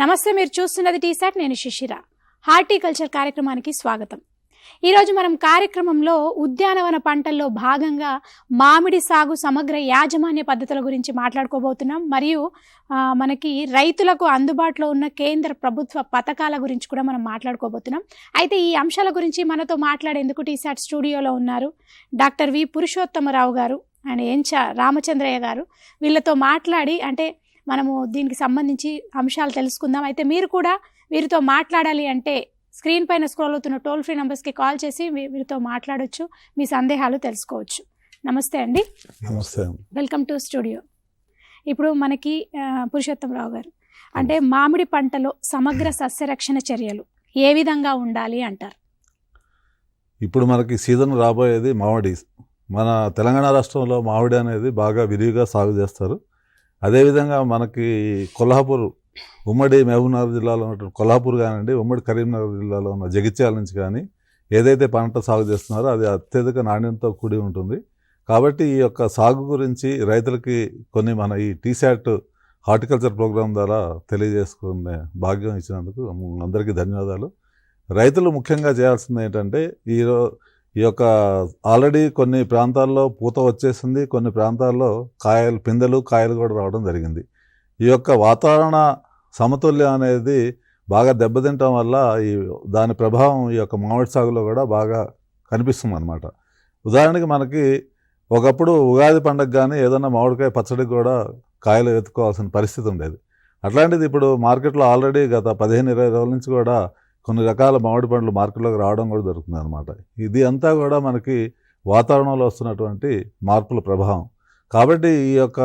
నమస్తే, మీరు చూస్తున్నది టీసాట్. నేను శిశిర. హార్టికల్చర్ కార్యక్రమానికి స్వాగతం. ఈరోజు మనం కార్యక్రమంలో ఉద్యానవన పంటల్లో భాగంగా మామిడి సాగు సమగ్ర యాజమాన్య పద్ధతుల గురించి మాట్లాడుకోబోతున్నాం. మరియు మనకి రైతులకు అందుబాటులో ఉన్న కేంద్ర ప్రభుత్వ పథకాల గురించి కూడా మనం మాట్లాడుకోబోతున్నాం. అయితే ఈ అంశాల గురించి మనతో మాట్లాడేందుకు టీసాట్ స్టూడియోలో ఉన్నారు డాక్టర్ వి పురుషోత్తమరావు గారు అండ్ రామచంద్రయ్య గారు. వీళ్ళతో మాట్లాడి మనము దీనికి సంబంధించి అంశాలు తెలుసుకుందాం. అయితే మీరు కూడా వీరితో మాట్లాడాలి అంటే స్క్రీన్ పైన స్క్రోల్ అవుతున్న టోల్ ఫ్రీ నెంబర్స్కి కాల్ చేసి వీరితో మాట్లాడొచ్చు, మీ సందేహాలు తెలుసుకోవచ్చు. నమస్తే అండి. నమస్తే. Welcome to studio. ఇప్పుడు మనకి పురుషోత్తమరావు గారు, మామిడి పంటలో సమగ్ర సస్యరక్షణ చర్యలు ఏ విధంగా ఉండాలి అంటారు? ఇప్పుడు మనకి సీజన్ రాబోయేది మామిడి. మన తెలంగాణ రాష్ట్రంలో మామిడి అనేది బాగా విరివిగా సాగు చేస్తారు. అదేవిధంగా మనకి కొల్హాపూర్, ఉమ్మడి మహబూబ్నగర్ జిల్లాలో ఉన్నటువంటి కొల్హాపూర్ కానివ్వండి, ఉమ్మడి కరీంనగర్ జిల్లాలో ఉన్న జగిత్యాల నుంచి కానీ ఏదైతే పంట సాగు చేస్తున్నారో అది అత్యధిక నాణ్యతతో కూడి ఉంటుంది. కాబట్టి ఈ యొక్క సాగు గురించి రైతులకి కొన్ని మన ఈ టీసాట్ హార్టికల్చర్ ప్రోగ్రాం ద్వారా తెలియజేసుకునే భాగ్యం ఇచ్చినందుకు అందరికీ ధన్యవాదాలు. రైతులు ముఖ్యంగా చేయాల్సింది ఏంటంటే ఈ యొక్క ఆల్రెడీ కొన్ని ప్రాంతాల్లో పూత వచ్చేసింది, కొన్ని ప్రాంతాల్లో పిందెలు కాయలు కూడా రావడం జరిగింది. ఈ యొక్క వాతావరణ సమతుల్యం అనేది బాగా దెబ్బతింటం వల్ల దాని ప్రభావం ఈ యొక్క మామిడి సాగులో కూడా బాగా కనిపిస్తుంది అన్నమాట. ఉదాహరణకి మనకి ఒకప్పుడు ఉగాది పండుగ కానీ ఏదన్నా మామిడికాయ పచ్చడికి కూడా కాయలు ఎత్తుకోవాల్సిన పరిస్థితి ఉండేది. అట్లాంటిది ఇప్పుడు మార్కెట్లో ఆల్రెడీ గత 15-20 రోజుల నుంచి కూడా కొన్ని రకాల మామిడి పండ్లు మార్కెట్లోకి రావడం కూడా జరుగుతుంది అనమాట. ఇది అంతా కూడా మనకి వాతావరణంలో వస్తున్నటువంటి మార్పుల ప్రభావం. కాబట్టి ఈ యొక్క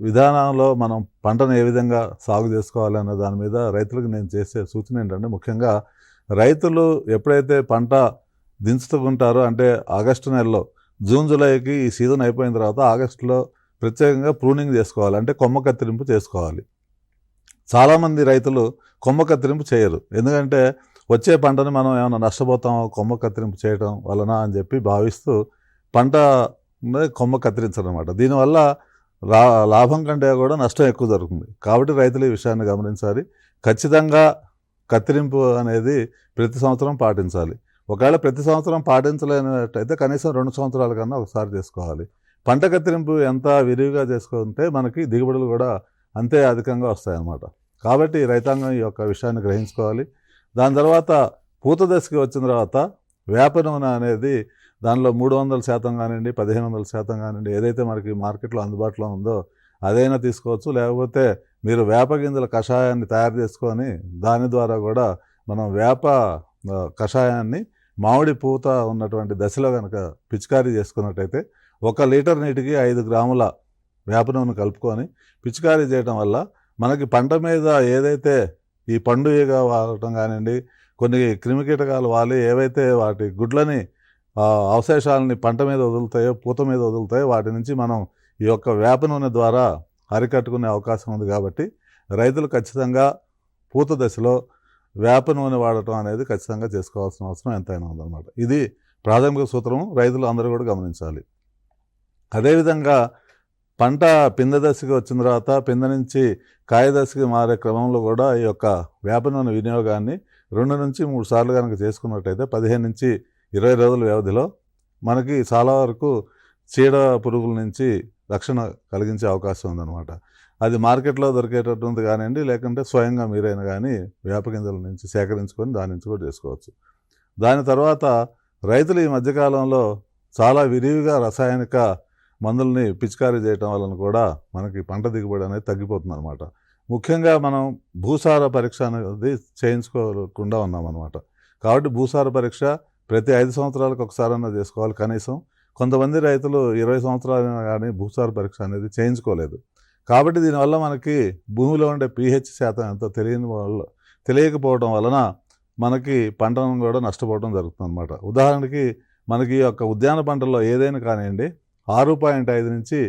విధానంలో మనం పంటను ఏ విధంగా సాగు చేసుకోవాలి అనే దాని మీద రైతులకు నేను చేసే సూచన ఏంటంటే, ముఖ్యంగా రైతులు ఎప్పుడైతే పంట దించుతుంటారో అంటే ఆగస్టు నెలలో, జూన్ జూలైకి ఈ సీజన్ అయిపోయిన తర్వాత ఆగస్టులో ప్రత్యేకంగా ప్రూనింగ్ చేసుకోవాలి, అంటే కొమ్మ కత్తిరింపు చేసుకోవాలి. చాలామంది రైతులు కొమ్మ కత్తిరింపు చేయరు. ఎందుకంటే వచ్చే పంటని మనం ఏమైనా నష్టపోతామో కొమ్మ కత్తిరింపు చేయడం వలన అని చెప్పి భావిస్తూ పంట కొమ్మ కత్తిరించడం అనమాట. దీనివల్ల లాభం కంటే కూడా నష్టం ఎక్కువ జరుగుతుంది. కాబట్టి రైతులు ఈ విషయాన్ని గమనించాలి. ఖచ్చితంగా కత్తిరింపు అనేది ప్రతి సంవత్సరం పాటించాలి. ఒకవేళ ప్రతి సంవత్సరం పాటించలేనట్టయితే కనీసం 2 సంవత్సరాల కన్నా ఒకసారి చేసుకోవాలి. పంట కత్తిరింపు ఎంత విరివిగా చేసుకుంటే మనకి దిగుబడులు కూడా అంతే అధికంగా వస్తాయన్నమాట. కాబట్టి రైతాంగం ఈ యొక్క విషయాన్ని గ్రహించుకోవాలి. దాని తర్వాత పూత దశకి వచ్చిన తర్వాత వేప నూనె అనేది దానిలో 300% కానివ్వండి, 1500% కానివ్వండి, ఏదైతే మనకి మార్కెట్లో అందుబాటులో ఉందో అదైనా తీసుకోవచ్చు. లేకపోతే మీరు వేప గింజల కషాయాన్ని తయారు చేసుకొని దాని ద్వారా కూడా మనం వేప కషాయాన్ని మామిడి పూత ఉన్నటువంటి దశలో కనుక పిచికారీ చేసుకున్నట్టయితే 1 లీటర్ నీటికి 5 గ్రాముల వేప నూనె కలుపుకొని పిచికారీ చేయడం వల్ల మనకి పంట మీద ఏదైతే ఈ పండుగగా వాడటం కానివ్వండి, కొన్ని క్రిమికీటకాలు వాలి ఏవైతే వాటి గుడ్లని అవశేషాలని పంట మీద వదులుతాయో, పూత మీద వదులుతాయో, వాటి నుంచి మనం ఈ యొక్క వేప నూనె ద్వారా అరికట్టుకునే అవకాశం ఉంది. కాబట్టి రైతులు ఖచ్చితంగా పూత దశలో వేప నూనె వాడటం అనేది ఖచ్చితంగా చేసుకోవాల్సిన అవసరం ఎంతైనా ఉందన్నమాట. ఇది ప్రాథమిక సూత్రం, రైతులు అందరూ కూడా గమనించాలి. అదేవిధంగా పంట పిందె దశకి వచ్చిన తర్వాత పిందె నుంచి కాయ దశకి మారే క్రమంలో కూడా ఈ యొక్క వేప నూనె వినియోగాన్ని 2 నుంచి 3 సార్లు కనుక చేసుకున్నట్టయితే 15 నుంచి 20 రోజుల వ్యవధిలో మనకి చాలా వరకు చీడ పురుగుల నుంచి రక్షణ కలిగించే అవకాశం ఉందన్నమాట. అది మార్కెట్లో దొరికేటటువంటి కానివ్వండి, లేకుంటే స్వయంగా మీరైనా కానీ వేప గింజల నుంచి సేకరించుకొని దాని నుంచి కూడా చేసుకోవచ్చు. దాని తర్వాత రైతులు ఈ మధ్యకాలంలో చాలా విరివిగా రసాయనిక మందుల్ని పిచికారీ చేయటం వలన కూడా మనకి పంట దిగుబడి అనేది తగ్గిపోతుంది అనమాట. ముఖ్యంగా మనం భూసార పరీక్ష అనేది చేయించుకోకుండా ఉన్నామన్నమాట. కాబట్టి భూసార పరీక్ష ప్రతి 5 సంవత్సరాలకు ఒకసారైనా చేసుకోవాలి కనీసం. కొంతమంది రైతులు 20 సంవత్సరాలైనా కానీ భూసార పరీక్ష అనేది చేయించుకోలేదు. కాబట్టి దీనివల్ల మనకి భూమిలో ఉండే pH శాతం ఎంతో తెలియకపోవడం వలన మనకి పంటను కూడా నష్టపోవడం జరుగుతుంది అనమాట. ఉదాహరణకి మనకి ఈ యొక్క ఉద్యాన పంటల్లో ఏదైనా కానివ్వండి 6.5 నుంచి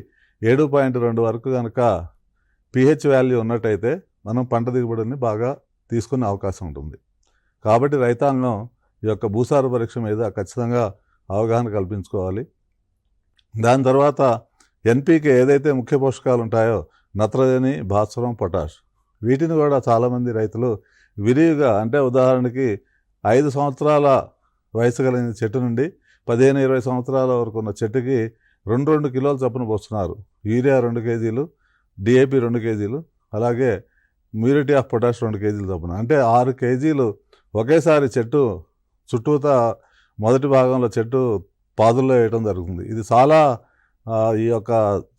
7.2 వరకు కనుక pH వాల్యూ ఉన్నట్టయితే మనం పంట దిగుబడిని బాగా తీసుకునే అవకాశం ఉంటుంది. కాబట్టి రైతాంగం ఈ యొక్క భూసార పరీక్ష మీద ఖచ్చితంగా అవగాహన కల్పించుకోవాలి. దాని తర్వాత NPK ఏదైతే ముఖ్య పోషకాలు ఉంటాయో నత్రజని, భాస్వరం, పొటాష్ వీటిని కూడా చాలామంది రైతులు విరివిగా, అంటే ఉదాహరణకి 5 సంవత్సరాల వయసు కలిగిన చెట్టు నుండి 15-20 సంవత్సరాల వరకు ఉన్న చెట్టుకి 2 కిలోల చొప్పున పోస్తున్నారు. యూరియా 2 కేజీలు, డిఏపి 2 కేజీలు, అలాగే మ్యూరిటీ ఆఫ్ పొటాష్ 2 కేజీలు చొప్పున, అంటే 6 కేజీలు ఒకేసారి చెట్టు చుట్టూతా మొదటి భాగంలో చెట్టు పాదుల్లో వేయడం జరుగుతుంది. ఇది చాలా ఈ యొక్క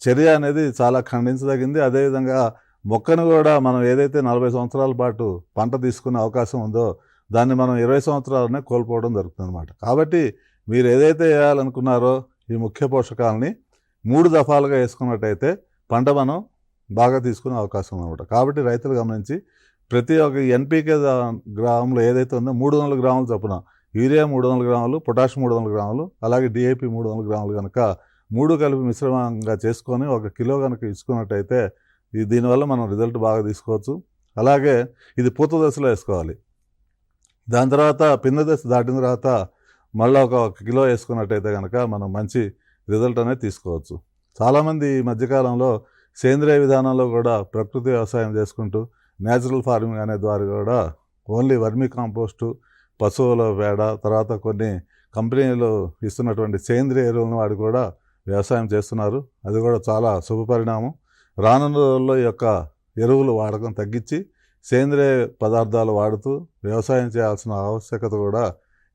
చర్య అనేది చాలా ఖండించదగింది. అదేవిధంగా మొక్కను కూడా మనం ఏదైతే 40 సంవత్సరాల పాటు పంట తీసుకునే అవకాశం ఉందో దాన్ని మనం 20 సంవత్సరాలనే కోల్పోవడం జరుగుతుంది అనమాట. కాబట్టి మీరు ఏదైతే వేయాలనుకున్నారో ఈ ముఖ్య పోషకాలని 3 దఫాలుగా వేసుకున్నట్టయితే పంట మనం బాగా తీసుకునే అవకాశం ఉందన్నమాట. కాబట్టి రైతులు గమనించి ప్రతి ఒక్క ఎన్పికే గ్రాములు ఏదైతే ఉందో 300 గ్రాముల చొప్పున, యూరియా 300 గ్రాములు, పొటాష్ 300 గ్రాములు, అలాగే డిఏపి 300 గ్రాములు కనుక 3 కలిపి మిశ్రమంగా చేసుకొని 1 కిలో కనుక ఇచ్చుకున్నట్టయితే దీనివల్ల మనం రిజల్ట్ బాగా తీసుకోవచ్చు. అలాగే ఇది పూత దశలో వేసుకోవాలి. దాని తర్వాత పిందె దశ దాటిన తర్వాత మళ్ళీ 1 కిలో వేసుకున్నట్టయితే కనుక మనం మంచి రిజల్ట్ అనేది తీసుకోవచ్చు. చాలామంది ఈ మధ్యకాలంలో సేంద్రియ విధానంలో కూడా ప్రకృతి వ్యవసాయం చేసుకుంటూ న్యాచురల్ ఫార్మింగ్ అనే ద్వారా కూడా ఓన్లీ వర్మీ కాంపోస్టు, పశువుల పేడ, తర్వాత కొన్ని కంపెనీలు ఇస్తున్నటువంటి సేంద్రియ ఎరువులను వాడి కూడా వ్యవసాయం చేస్తున్నారు. అది కూడా చాలా శుభపరిణామం. రానున్న రోజుల్లో ఈ యొక్క ఎరువులు వాడకం తగ్గించి సేంద్రియ పదార్థాలు వాడుతూ వ్యవసాయం చేయాల్సిన ఆవశ్యకత కూడా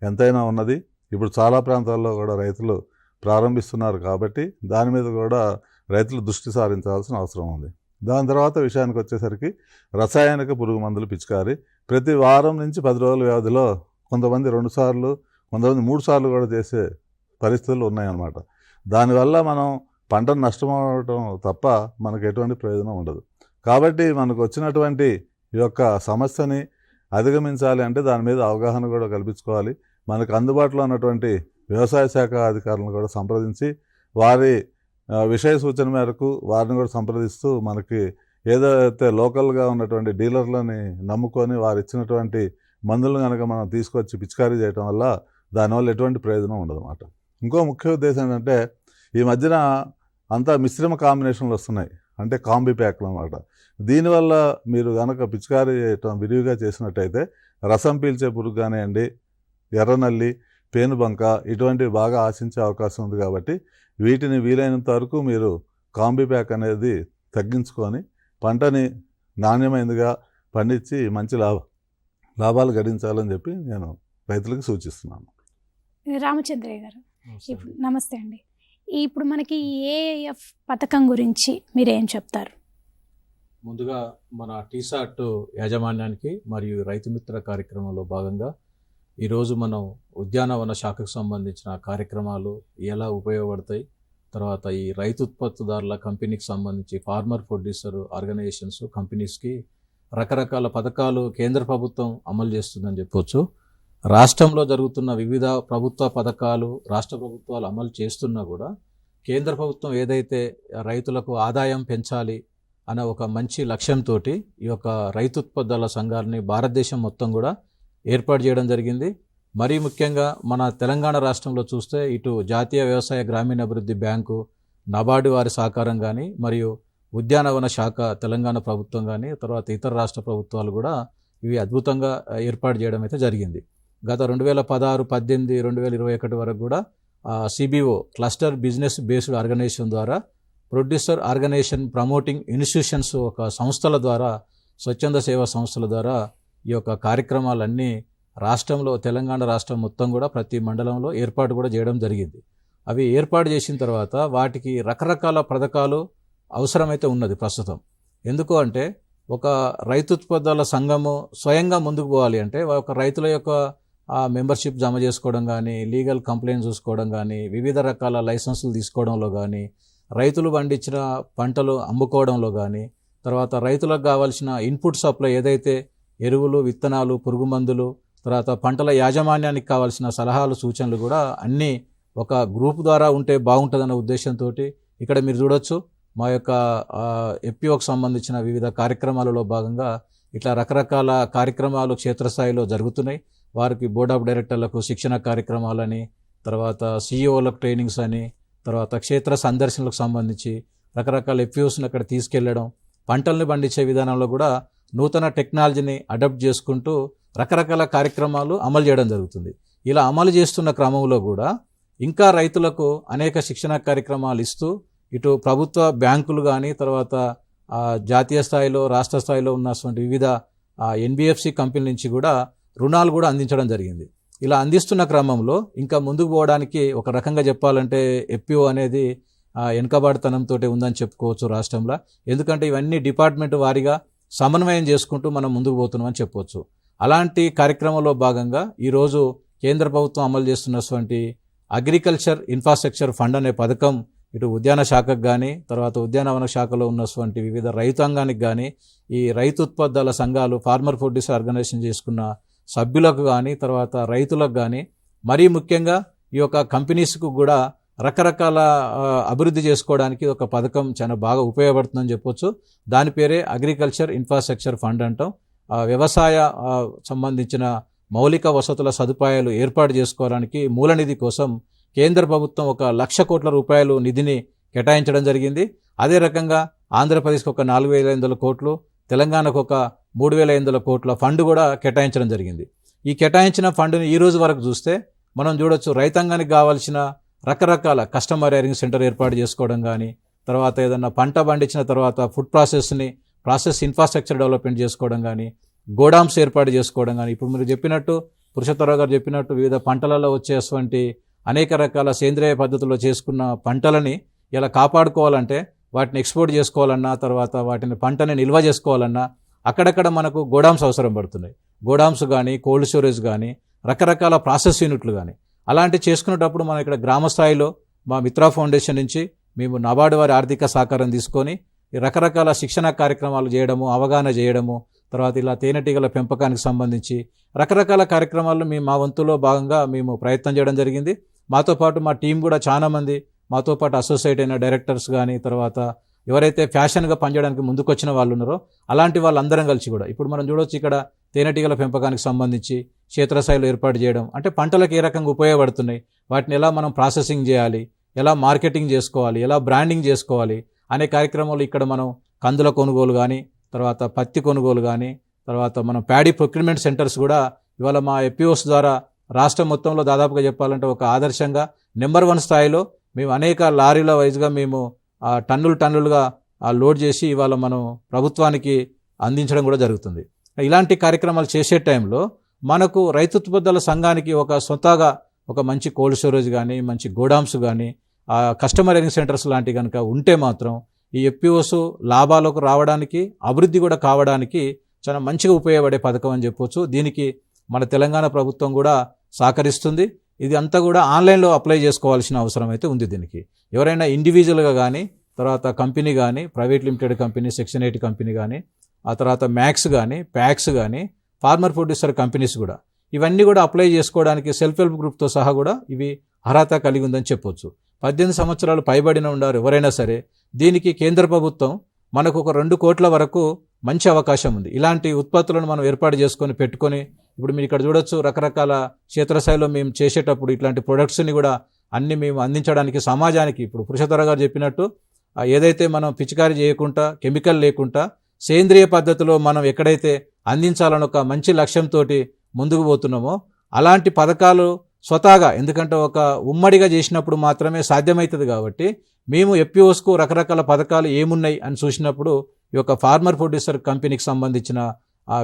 ఎంతైనా ఉన్నది. ఇప్పుడు చాలా ప్రాంతాల్లో కూడా రైతులు ప్రారంభిస్తున్నారు కాబట్టి దాని మీద కూడా రైతులు దృష్టి సారించాల్సిన అవసరం ఉంది. దాని తర్వాత విషయానికి వచ్చేసరికి రసాయనిక పురుగు మందులు పిచికారి ప్రతి వారం నుంచి 10 రోజుల వ్యవధిలో కొంతమంది 2 సార్లు, కొంతమంది 3 సార్లు కూడా చేసే పరిస్థితులు ఉన్నాయన్నమాట. దానివల్ల మనం పంటను నష్టమవడం తప్ప మనకు ఎటువంటి ప్రయోజనం ఉండదు. కాబట్టి మనకు వచ్చినటువంటి ఈ యొక్క సమస్యని అధిగమించాలి అంటే దాని మీద అవగాహన కూడా కల్పించుకోవాలి. మనకు అందుబాటులో ఉన్నటువంటి వ్యవసాయ శాఖ అధికారులను కూడా సంప్రదించి వారి విషయ సూచన మేరకు వారిని కూడా సంప్రదిస్తూ మనకి ఏదైతే లోకల్గా ఉన్నటువంటి డీలర్లని నమ్ముకొని వారు ఇచ్చినటువంటి మందులను కనుక మనం తీసుకొచ్చి పిచికారీ చేయడం వల్ల దానివల్ల ఎటువంటి ప్రయోజనం ఉండదన్నమాట. ఇంకో ముఖ్య ఉద్దేశం ఏంటంటే ఈ మధ్యన అంతా మిశ్రమ కాంబినేషన్లు వస్తున్నాయి, అంటే కాంబీ ప్యాక్లు అన్నమాట. దీనివల్ల మీరు కనుక పిచికారీ చేయటం విరివిగా చేసినట్టయితే రసం పీల్చే పురుగు కానివ్వండి, ఎర్రనల్లి, పేనుబంక ఇటువంటివి బాగా ఆశించే అవకాశం ఉంది. కాబట్టి వీటిని వీలైనంత వరకు మీరు కాంబీ ప్యాక్ అనేది తగ్గించుకొని పంటని నాణ్యమైనదిగా పండించి మంచి లాభాలు గడించాలని చెప్పి నేను రైతులకు సూచిస్తున్నాను. రామచంద్రయ్య గారు, ఇప్పుడు నమస్తే అండి. ఇప్పుడు మనకి ఏఎఫ్ పథకం గురించి మీరేం చెప్తారు? ముందుగా మన టీసాట్ యాజమాన్యానికి మరియు రైతు మిత్ర కార్యక్రమంలో భాగంగా ఈరోజు మనం ఉద్యానవన శాఖకు సంబంధించిన కార్యక్రమాలు ఎలా ఉపయోగపడతాయి, తర్వాత ఈ రైతు ఉత్పత్తిదారుల కంపెనీకి సంబంధించి ఫార్మర్ ప్రొడ్యూసర్ ఆర్గనైజేషన్స్ కంపెనీస్కి రకరకాల పథకాలు కేంద్ర ప్రభుత్వం అమలు చేస్తుందని చెప్పొచ్చు. రాష్ట్రంలో జరుగుతున్న వివిధ ప్రభుత్వ పథకాలు రాష్ట్ర ప్రభుత్వాలు అమలు చేస్తున్నా కూడా కేంద్ర ప్రభుత్వం ఏదైతే రైతులకు ఆదాయం పెంచాలి అనే ఒక మంచి లక్ష్యంతో ఈ యొక్క రైతు ఉత్పత్తుల సంఘాలని భారతదేశం మొత్తం కూడా ఏర్పాటు చేయడం జరిగింది. మరీ ముఖ్యంగా మన తెలంగాణ రాష్ట్రంలో చూస్తే ఇటు జాతీయ వ్యవసాయ గ్రామీణాభివృద్ధి బ్యాంకు, నబార్డు వారి సహకారం కానీ, మరియు ఉద్యానవన శాఖ తెలంగాణ ప్రభుత్వం కానీ, తర్వాత ఇతర రాష్ట్ర ప్రభుత్వాలు కూడా ఇవి అద్భుతంగా ఏర్పాటు చేయడం అయితే జరిగింది. గత 2016, 18, 2021 వరకు కూడా CBO cluster business based organisation ద్వారా ప్రొడ్యూసర్ ఆర్గనైజేషన్ ప్రమోటింగ్ ఇన్స్టిట్యూషన్స్ ఒక సంస్థల ద్వారా, స్వచ్ఛంద సేవా సంస్థల ద్వారా ఈ యొక్క కార్యక్రమాలన్నీ రాష్ట్రంలో తెలంగాణ రాష్ట్రం మొత్తం కూడా ప్రతి మండలంలో ఏర్పాటు కూడా చేయడం జరిగింది. అవి ఏర్పాటు చేసిన తర్వాత వాటికి రకరకాల పథకాలు అవసరమైతే ఉన్నది ప్రస్తుతం. ఎందుకు అంటే ఒక రైతు ఉత్పత్తుల సంఘము స్వయంగా ముందుకు పోవాలి అంటే ఒక రైతుల యొక్క మెంబర్షిప్ జమ చేసుకోవడం కానీ, లీగల్ కంప్లైంట్ చూసుకోవడం కానీ, వివిధ రకాల లైసెన్సులు తీసుకోవడంలో కానీ, రైతులు పండించిన పంటలు అమ్ముకోవడంలో కానీ, తర్వాత రైతులకు కావాల్సిన ఇన్పుట్ సప్లై ఏదైతే ఎరువులు, విత్తనాలు, పురుగు మందులు, తర్వాత పంటల యాజమాన్యానికి కావాల్సిన సలహాలు, సూచనలు కూడా అన్నీ ఒక గ్రూప్ ద్వారా ఉంటే బాగుంటుందన్న ఉద్దేశంతో ఇక్కడ మీరు చూడొచ్చు మా యొక్క ఎఫ్పిఓకి సంబంధించిన వివిధ కార్యక్రమాలలో భాగంగా ఇట్లా రకరకాల కార్యక్రమాలు క్షేత్రస్థాయిలో జరుగుతున్నాయి. వారికి బోర్డ్ ఆఫ్ డైరెక్టర్లకు శిక్షణ కార్యక్రమాలని, తర్వాత సిఇఓలకు ట్రైనింగ్స్ అని, తర్వాత క్షేత్ర సందర్శనలకు సంబంధించి రకరకాల ఎఫ్పిఓస్ని అక్కడ తీసుకెళ్లడం, పంటల్ని పండించే విధానంలో కూడా నూతన టెక్నాలజీని అడాప్ట్ చేసుకుంటూ రకరకాల కార్యక్రమాలు అమలు చేయడం జరుగుతుంది. ఇలా అమలు చేస్తున్న క్రమంలో కూడా ఇంకా రైతులకు అనేక శిక్షణ కార్యక్రమాలు ఇస్తూ ఇటు ప్రభుత్వ బ్యాంకులు కానీ తర్వాత జాతీయ స్థాయిలో రాష్ట్ర స్థాయిలో ఉన్నటువంటి వివిధ ఎన్బిఎఫ్సి కంపెనీల నుంచి కూడా రుణాలు కూడా అందించడం జరిగింది. ఇలా అందిస్తున్న క్రమంలో ఇంకా ముందుకు పోవడానికి ఒక రకంగా చెప్పాలంటే ఎఫ్పిఓ అనేది వెనుకబాటుతనంతో ఉందని చెప్పుకోవచ్చు రాష్ట్రంలో. ఎందుకంటే ఇవన్నీ డిపార్ట్మెంట్ వారీగా సమన్వయం చేసుకుంటూ మనం ముందుకు పోతున్నామని చెప్పవచ్చు. అలాంటి కార్యక్రమంలో భాగంగా ఈరోజు కేంద్ర ప్రభుత్వం అమలు చేస్తున్నటువంటి అగ్రికల్చర్ ఇన్ఫ్రాస్ట్రక్చర్ ఫండ్ అనే పథకం ఇటు ఉద్యాన శాఖకు కానీ తర్వాత ఉద్యానవన శాఖలో ఉన్నటువంటి వివిధ రైతాంగానికి కానీ ఈ రైతు ఉత్పత్తుల సంఘాలు ఫార్మర్ ప్రొడ్యూసర్ ఆర్గనైజేషన్ చేసుకున్న సభ్యులకు కానీ తర్వాత రైతులకు కానీ మరీ ముఖ్యంగా ఈ యొక్క కంపెనీస్కు కూడా రకరకాల అభివృద్ధి చేసుకోవడానికి ఒక పథకం చాలా బాగా ఉపయోగపడుతుందని చెప్పొచ్చు. దాని పేరే అగ్రికల్చర్ ఇన్ఫ్రాస్ట్రక్చర్ ఫండ్ అంటాం. వ్యవసాయ సంబంధించిన మౌలిక వసతుల సదుపాయాలు ఏర్పాటు చేసుకోవడానికి మూలనిధి కోసం కేంద్ర ప్రభుత్వం 1,00,000 కోట్ల రూపాయలు నిధిని కేటాయించడం జరిగింది. అదే రకంగా ఆంధ్రప్రదేశ్కి 4,500 కోట్లు, తెలంగాణకు 3,500 కోట్ల ఫండ్ కూడా కేటాయించడం జరిగింది. ఈ కేటాయించిన ఫండ్ని ఈ రోజు వరకు చూస్తే మనం చూడొచ్చు రైతాంగానికి కావాల్సిన రకరకాల కస్టమర్ హైరింగ్ సెంటర్ ఏర్పాటు చేసుకోవడం కానీ తర్వాత ఏదన్నా పంట పండించిన తర్వాత ఫుడ్ ప్రాసెస్ ఇన్ఫ్రాస్ట్రక్చర్ డెవలప్మెంట్ చేసుకోవడం కానీ గోడామ్స్ ఏర్పాటు చేసుకోవడం కానీ ఇప్పుడు మీరు చెప్పినట్టు పురుషోత్తరావు గారు చెప్పినట్టు వివిధ పంటలలో వచ్చేటువంటి అనేక రకాల సేంద్రియ పద్ధతుల్లో చేసుకున్న పంటలని ఇలా కాపాడుకోవాలంటే వాటిని ఎక్స్పోర్ట్ చేసుకోవాలన్నా తర్వాత వాటిని పంటని నిల్వ చేసుకోవాలన్నా అక్కడక్కడ మనకు గోడామ్స్ అవసరం పడుతున్నాయి. గోడామ్స్ కానీ కోల్డ్ స్టోరేజ్ కానీ రకరకాల ప్రాసెస్ యూనిట్లు కానీ అలాంటివి చేసుకునేటప్పుడు మనం ఇక్కడ గ్రామ స్థాయిలో మా మిత్రా ఫౌండేషన్ నుంచి మేము నాబార్డు వారి ఆర్థిక సహకారం తీసుకొని రకరకాల శిక్షణ కార్యక్రమాలు చేయడము, అవగాహన చేయడము, తర్వాత ఇలా తేనెటీగల పెంపకానికి సంబంధించి రకరకాల కార్యక్రమాలు మేము మా వంతులో భాగంగా మేము ప్రయత్నం చేయడం జరిగింది. మాతో పాటు మా టీం కూడా చాలామంది మాతో పాటు అసోసియేట్ అయిన డైరెక్టర్స్ కానీ తర్వాత ఎవరైతే ఫ్యాషన్గా పనిచేయడానికి ముందుకొచ్చిన వాళ్ళు ఉన్నారో అలాంటి వాళ్ళందరం కలిసి కూడా ఇప్పుడు మనం చూడవచ్చు ఇక్కడ తేనెటీగల పెంపకానికి సంబంధించి క్షేత్రస్థాయిలో ఏర్పాటు చేయడం అంటే పంటలకు ఏ రకంగా ఉపయోగపడుతున్నాయి, వాటిని ఎలా మనం ప్రాసెసింగ్ చేయాలి, ఎలా మార్కెటింగ్ చేసుకోవాలి, ఎలా బ్రాండింగ్ చేసుకోవాలి అనే కార్యక్రమాలు ఇక్కడ మనం కందుల కొనుగోలు కానీ తర్వాత పత్తి కొనుగోలు కానీ తర్వాత మనం ప్యాడీ ప్రొక్యూర్మెంట్ సెంటర్స్ కూడా ఇవాళ మా ఎఫ్పిఓస్ ద్వారా రాష్ట్రం మొత్తంలో దాదాపుగా చెప్పాలంటే ఒక ఆదర్శంగా నెంబర్ 1 స్థాయిలో మేము అనేక లారీల వైజ్గా మేము టన్నులుగా లోడ్ చేసి ఇవాళ మనం ప్రభుత్వానికి అందించడం కూడా జరుగుతుంది. ఇలాంటి కార్యక్రమాలు చేసే టైంలో మనకు రైతుత్పత్తుల సంఘానికి ఒక సొంతగా ఒక మంచి కోల్డ్ స్టోరేజ్ కానీ మంచి గోడామ్స్ కానీ కస్టమర్ హైరింగ్ సెంటర్స్ లాంటివి కనుక ఉంటే మాత్రం ఈ ఎఫ్పిఓస్ లాభాలకు రావడానికి అభివృద్ధి కూడా కావడానికి చాలా మంచిగా ఉపయోగపడే పథకం అని చెప్పొచ్చు. దీనికి మన తెలంగాణ ప్రభుత్వం కూడా సహకరిస్తుంది. ఇది అంతా కూడా ఆన్లైన్లో అప్లై చేసుకోవాల్సిన అవసరం అయితే ఉంది. దీనికి ఎవరైనా ఇండివిజువల్గా కానీ తర్వాత కంపెనీ కానీ private limited company section 8 company కానీ ఆ తర్వాత మ్యాక్స్ కానీ ప్యాక్స్ కానీ ఫార్మర్ ప్రొడ్యూసర్ కంపెనీస్ కూడా ఇవన్నీ కూడా అప్లై చేసుకోవడానికి సెల్ఫ్ హెల్ప్ గ్రూప్తో సహా కూడా ఇవి అర్హత కలిగి ఉందని చెప్పొచ్చు. 18 సంవత్సరాలు పైబడిన ఉన్నారు ఎవరైనా సరే. దీనికి కేంద్ర ప్రభుత్వం మనకు 2 కోట్ల వరకు మంచి అవకాశం ఉంది. ఇలాంటి ఉత్పత్తులను మనం ఏర్పాటు చేసుకొని పెట్టుకొని ఇప్పుడు మీరు ఇక్కడ చూడొచ్చు రకరకాల క్షేత్రస్థాయిలో మేము చేసేటప్పుడు ఇట్లాంటి ప్రొడక్ట్స్ని కూడా అన్ని మేము అందించడానికి సమాజానికి ఇప్పుడు పురుషోత్తర గారు చెప్పినట్టు ఏదైతే మనం పిచికారీ చేయకుండా కెమికల్ లేకుండా సేంద్రియ పద్ధతిలో మనం ఎక్కడైతే అందించాలని ఒక మంచి లక్ష్యంతో ముందుకు పోతున్నామో అలాంటి పథకాలు స్వతహాగా ఎందుకంటే ఒక ఉమ్మడిగా చేసినప్పుడు మాత్రమే సాధ్యమవుతుంది. కాబట్టి మేము ఎఫ్పిఓస్కు రకరకాల పథకాలు ఏమున్నాయి అని చూసినప్పుడు ఈ యొక్క ఫార్మర్ ప్రొడ్యూసర్ కంపెనీకి సంబంధించిన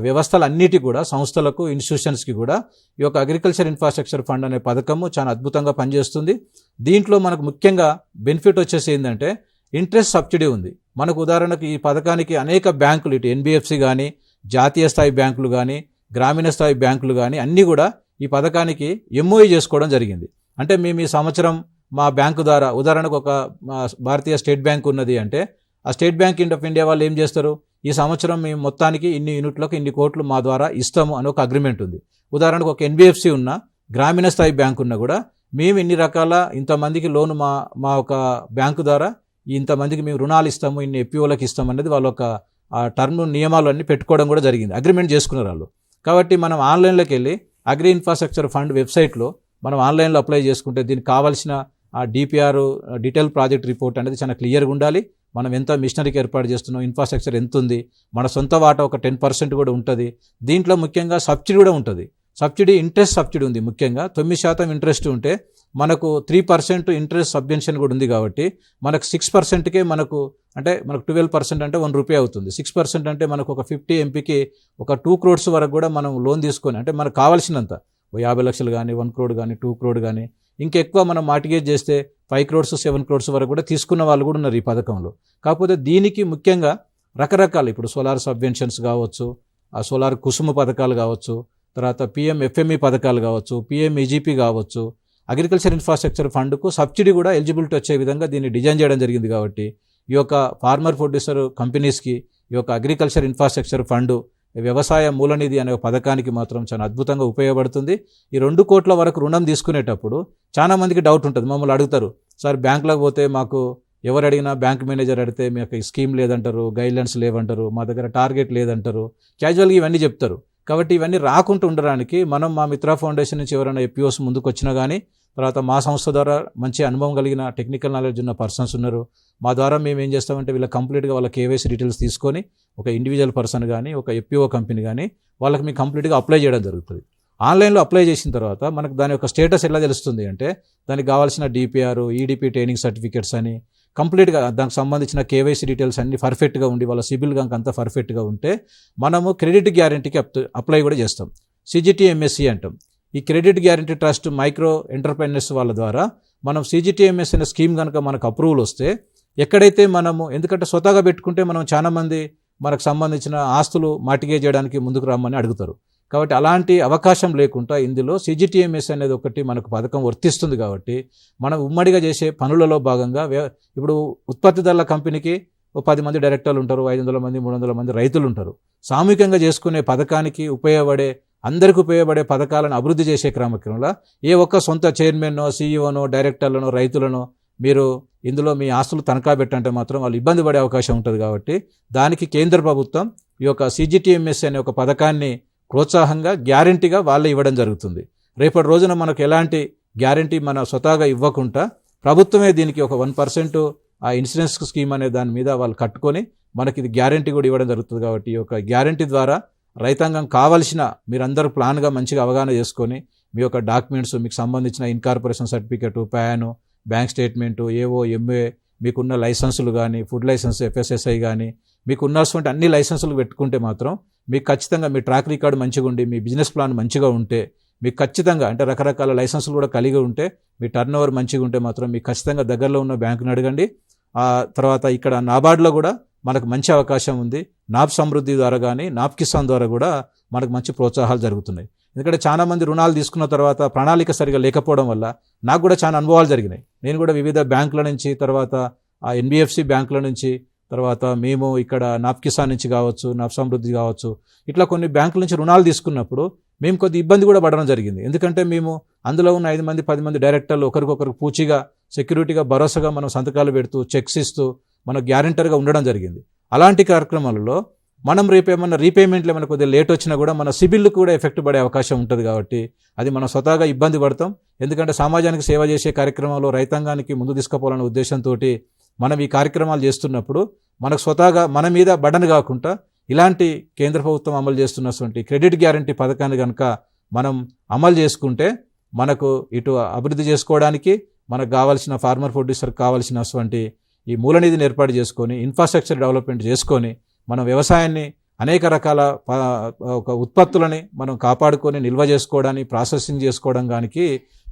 వ్యవస్థలన్నిటి కూడా సంస్థలకు ఇన్స్టిట్యూషన్స్కి కూడా ఈ యొక్క అగ్రికల్చర్ ఇన్ఫ్రాస్ట్రక్చర్ ఫండ్ అనే పథకము చాలా అద్భుతంగా పనిచేస్తుంది. దీంట్లో మనకు ముఖ్యంగా బెనిఫిట్ వచ్చేసి ఏంటంటే ఇంట్రెస్ట్ సబ్సిడీ ఉంది. మనకు ఉదాహరణకు ఈ పథకానికి అనేక బ్యాంకులు ఇటు ఎన్బిఎఫ్సి కానీ జాతీయ స్థాయి బ్యాంకులు కానీ గ్రామీణ స్థాయి బ్యాంకులు కానీ అన్నీ కూడా ఈ పథకానికి ఎంఓఈ చేసుకోవడం జరిగింది. అంటే మేము ఈ సంవత్సరం మా బ్యాంకు ద్వారా ఉదాహరణకు ఒక భారతీయ స్టేట్ బ్యాంక్ ఉన్నది అంటే ఆ స్టేట్ బ్యాంక్ ఆఫ్ ఇండియా వాళ్ళు ఏం చేస్తారు, ఈ సంవత్సరం మేము మొత్తానికి ఇన్ని యూనిట్లకు ఇన్ని కోట్లు మా ద్వారా ఇస్తాము అని ఒక అగ్రిమెంట్ ఉంది. ఉదాహరణకు ఒక ఎన్బిఎఫ్సి ఉన్న గ్రామీణ స్థాయి బ్యాంకు ఉన్నా కూడా మేము ఇన్ని రకాల ఇంతమందికి లోను మా ఒక బ్యాంకు ద్వారా ఇంతమందికి మేము రుణాలు ఇస్తాము, ఇన్ని ఎఫ్పిఓలకు ఇస్తాము అనేది వాళ్ళ ఒక టర్మ్ నియమాలు అన్ని పెట్టుకోవడం కూడా జరిగింది, అగ్రిమెంట్ చేసుకున్నారు వాళ్ళు. కాబట్టి మనం ఆన్లైన్లోకి వెళ్ళి అగ్రి ఇన్ఫ్రాస్ట్రక్చర్ ఫండ్ వెబ్సైట్లో మనం ఆన్లైన్లో అప్లై చేసుకుంటే దీనికి కావాల్సిన డిపిఆర్ డీటెయిల్ ప్రాజెక్ట్ రిపోర్ట్ అనేది చాలా క్లియర్గా ఉండాలి. మనం ఎంత మిషనరీకి ఏర్పాటు చేస్తున్నాం, ఇన్ఫ్రాస్ట్రక్చర్ ఎంత ఉంది, మన సొంత వాటా ఒక 10% కూడా ఉంటుంది. దీంట్లో ముఖ్యంగా సబ్సిడీ కూడా ఉంటుంది. ఇంట్రెస్ట్ సబ్సిడీ ఉంది. ముఖ్యంగా 9% ఇంట్రెస్ట్ ఉంటే మనకు 3% ఇంట్రెస్ట్ సబ్వెన్షన్ కూడా ఉంది. కాబట్టి మనకు 6%కే మనకు 12% అంటే ₹1 అవుతుంది. 6% అంటే మనకు ఒక 50 ఎంపీకి ఒక 2 crores వరకు కూడా మనం లోన్ తీసుకొని, అంటే మనకు కావాల్సినంత 50 లక్షలు కానీ, 1 crore కానీ, 2 crore కానీ, ఇంకెక్కువ మనం మార్టిగేజ్ చేస్తే 5 crores 7 crores వరకు కూడా తీసుకున్న వాళ్ళు కూడా ఉన్నారు ఈ పథకంలో. కాకపోతే దీనికి ముఖ్యంగా రకరకాల ఇప్పుడు సోలార్ సబ్వెన్షన్స్ కావచ్చు, ఆ సోలార్ కుసుమ పథకాలు కావచ్చు, తర్వాత PMFME పథకాలు కావచ్చు, PMEGP కావచ్చు, అగ్రికల్చర్ ఇన్ఫ్రాస్ట్రక్చర్ ఫండ్కు సబ్సిడీ కూడా ఎలిజిబిలిటీ వచ్చే విధంగా దీన్ని డిజైన్ చేయడం జరిగింది. కాబట్టి ఈ యొక్క ఫార్మర్ ప్రొడ్యూసర్ కంపెనీస్కి ఈ యొక్క అగ్రికల్చర్ ఇన్ఫ్రాస్ట్రక్చర్ ఫండ్, వ్యవసాయ మూలనిధి అనే పథకానికి మాత్రం చాలా అద్భుతంగా ఉపయోగపడుతుంది. ఈ 2 కోట్ల వరకు రుణం తీసుకునేటప్పుడు చాలా మందికి డౌట్ ఉంటుంది. మమ్మల్ని అడుగుతారు, సార్ బ్యాంకులోకి పోతే మాకు ఎవరు అడిగినా, బ్యాంక్ మేనేజర్ అడిగితే మీకు ఈ స్కీమ్ లేదంటారు, గైడ్లైన్స్ లేవంటారు, మా దగ్గర టార్గెట్ లేదంటారు, క్యాజువల్గా ఇవన్నీ చెప్తారు. కాబట్టి ఇవన్నీ రాకుండా ఉండడానికి మనం మా మిత్ర ఫౌండేషన్ నుంచి ఎవరైనా FPOs ముందుకు వచ్చినా కానీ, తర్వాత మా సంస్థ ద్వారా మంచి అనుభవం కలిగిన టెక్నికల్ నాలెడ్జ్ ఉన్న పర్సన్స్ ఉన్నారు. మా ద్వారా మేము ఏం చేస్తామంటే వీళ్ళ కంప్లీట్గా వాళ్ళ KYC డీటెయిల్స్ తీసుకొని ఒక ఇండివిజువల్ పర్సన్ కానీ, ఒక FPO కంపెనీ కానీ వాళ్ళకి మేము కంప్లీట్గా అప్లై చేయడం జరుగుతుంది. ఆన్లైన్లో అప్లై చేసిన తర్వాత మనకు దాని యొక్క స్టేటస్ ఎలా తెలుస్తుంది అంటే, దానికి కావాల్సిన DPR, EDP ట్రైనింగ్ సర్టిఫికేట్స్ అని కంప్లీట్గా దానికి సంబంధించిన KYC డీటెయిల్స్ అన్ని పర్ఫెక్ట్గా ఉండి, వాళ్ళ సిబిల్ గంక అంతా పర్ఫెక్ట్గా ఉంటే మనము క్రెడిట్ గ్యారంటీకి అప్లై కూడా చేస్తాం. CGTMSE అంటాం. ఈ credit guarantee trust micro entrepreneurs వాళ్ళ ద్వారా మనం CGTMS అనే స్కీమ్ కనుక మనకు అప్రూవల్ వస్తే, ఎక్కడైతే మనము, ఎందుకంటే స్వతహాగా పెట్టుకుంటే మనం చాలా మంది మనకు సంబంధించిన ఆస్తులు మార్టిగేజ్ చేయడానికి ముందుకు రమ్మని అడుగుతారు. కాబట్టి అలాంటి అవకాశం లేకుండా ఇందులో CGTMS అనేది ఒకటి మనకు పథకం వర్తిస్తుంది. కాబట్టి మనం ఉమ్మడిగా చేసే పనులలో భాగంగా ఇప్పుడు ఉత్పత్తిదారుల కంపెనీకి 10 మంది డైరెక్టర్లు ఉంటారు, 500 మంది 300 మంది రైతులు ఉంటారు. సామూహికంగా చేసుకునే పథకానికి అందరికీ ఉపయోగపడే పథకాలను అభివృద్ధి చేసే క్రమంలో ఏ ఒక్క సొంత చైర్మన్నో, CEOనో, డైరెక్టర్లనో, రైతులను మీరు ఇందులో మీ ఆస్తులు తనఖా పెట్టంటే మాత్రం వాళ్ళు ఇబ్బంది పడే అవకాశం ఉంటుంది. కాబట్టి దానికి కేంద్ర ప్రభుత్వం ఈ యొక్క CGTMS అనే ఒక పథకాన్ని ప్రోత్సాహంగా గ్యారంటీగా వాళ్ళే ఇవ్వడం జరుగుతుంది. రేపటి రోజున మనకు ఎలాంటి గ్యారంటీ మన స్వతహాగా ఇవ్వకుండా ప్రభుత్వమే దీనికి ఒక 1% ఆ ఇన్సూరెన్స్ స్కీమ్ అనే దాని మీద వాళ్ళు కట్టుకొని మనకి ఇది గ్యారంటీ కూడా ఇవ్వడం జరుగుతుంది. కాబట్టి ఈ యొక్క గ్యారంటీ ద్వారా రైతాంగం కావాల్సిన మీరందరూ ప్లాన్గా మంచిగా అవగాహన చేసుకొని మీ యొక్క డాక్యుమెంట్స్, మీకు సంబంధించిన incorporation certificate, PAN, bank statement, AO, MA, మీకున్న లైసెన్సులు కానీ, ఫుడ్ లైసెన్స్, FSSI కానీ, మీకు ఉన్నటువంటి అన్ని లైసెన్సులు పెట్టుకుంటే మాత్రం మీకు ఖచ్చితంగా మీ ట్రాక్ రికార్డు మంచిగా ఉండి, మీ బిజినెస్ ప్లాన్ మంచిగా ఉంటే, మీకు ఖచ్చితంగా అంటే రకరకాల లైసెన్సులు కూడా కలిగి ఉంటే, మీ టర్న్ ఓవర్ మంచిగా ఉంటే మాత్రం మీకు ఖచ్చితంగా దగ్గరలో ఉన్న బ్యాంకుని అడగండి. తర్వాత ఇక్కడ నాబార్డ్లో కూడా మనకు మంచి అవకాశం ఉంది. నాప్ సమృద్ధి ద్వారా కానీ, నాప్ కిసాన్ ద్వారా కూడా మనకు మంచి ప్రోత్సాహాలు జరుగుతున్నాయి. ఎందుకంటే చాలామంది రుణాలు తీసుకున్న తర్వాత ప్రణాళిక సరిగా లేకపోవడం వల్ల నాకు కూడా చాలా అనుభవాలు జరిగినాయి. నేను కూడా వివిధ బ్యాంకుల నుంచి, తర్వాత NBFC బ్యాంకుల నుంచి, తర్వాత మేము ఇక్కడ నాప్ కిసాన్ నుంచి కావచ్చు, నాప్ సమృద్ధి కావచ్చు, ఇట్లా కొన్ని బ్యాంకుల నుంచి రుణాలు తీసుకున్నప్పుడు మేము కొద్ది ఇబ్బంది కూడా పడడం జరిగింది. ఎందుకంటే మేము అందులో ఉన్న 5 మంది 10 మంది డైరెక్టర్లు ఒకరికొకరు పూచిగా, సెక్యూరిటీగా, భరోసాగా మనం సంతకాలు పెడుతూ, చెక్స్ ఇస్తూ మనం గ్యారెంటర్గా ఉండడం జరిగింది. అలాంటి కార్యక్రమాలలో మనం రేపేమన్నా రీపేమెంట్లు ఏమైనా కొద్దిగా లేట్ వచ్చినా కూడా మన సిబిల్కు కూడా ఎఫెక్ట్ పడే అవకాశం ఉంటుంది. కాబట్టి అది మనం స్వతహాగా ఇబ్బంది పడతాం. ఎందుకంటే సమాజానికి సేవ చేసే కార్యక్రమంలో రైతాంగానికి ముందు తీసుకుపోవాలనే ఉద్దేశంతో మనం ఈ కార్యక్రమాలు చేస్తున్నప్పుడు మనకు స్వతహాగా మన మీద బడన్ కాకుండా ఇలాంటి కేంద్ర ప్రభుత్వం అమలు చేస్తున్నటువంటి క్రెడిట్ గ్యారంటీ పథకాన్ని కనుక మనం అమలు చేసుకుంటే మనకు ఇటు అభివృద్ధి చేసుకోవడానికి, మనకు కావాల్సిన ఫార్మర్ ప్రొడ్యూసర్ కావాల్సినటువంటి ఈ మూలనిధిని ఏర్పాటు చేసుకొని, ఇన్ఫ్రాస్ట్రక్చర్ డెవలప్మెంట్ చేసుకొని, మనం వ్యవసాయాన్ని అనేక రకాల ఒక ఉత్పత్తులని మనం కాపాడుకొని నిల్వ చేసుకోవడానికి, ప్రాసెసింగ్ చేసుకోవడం కానీ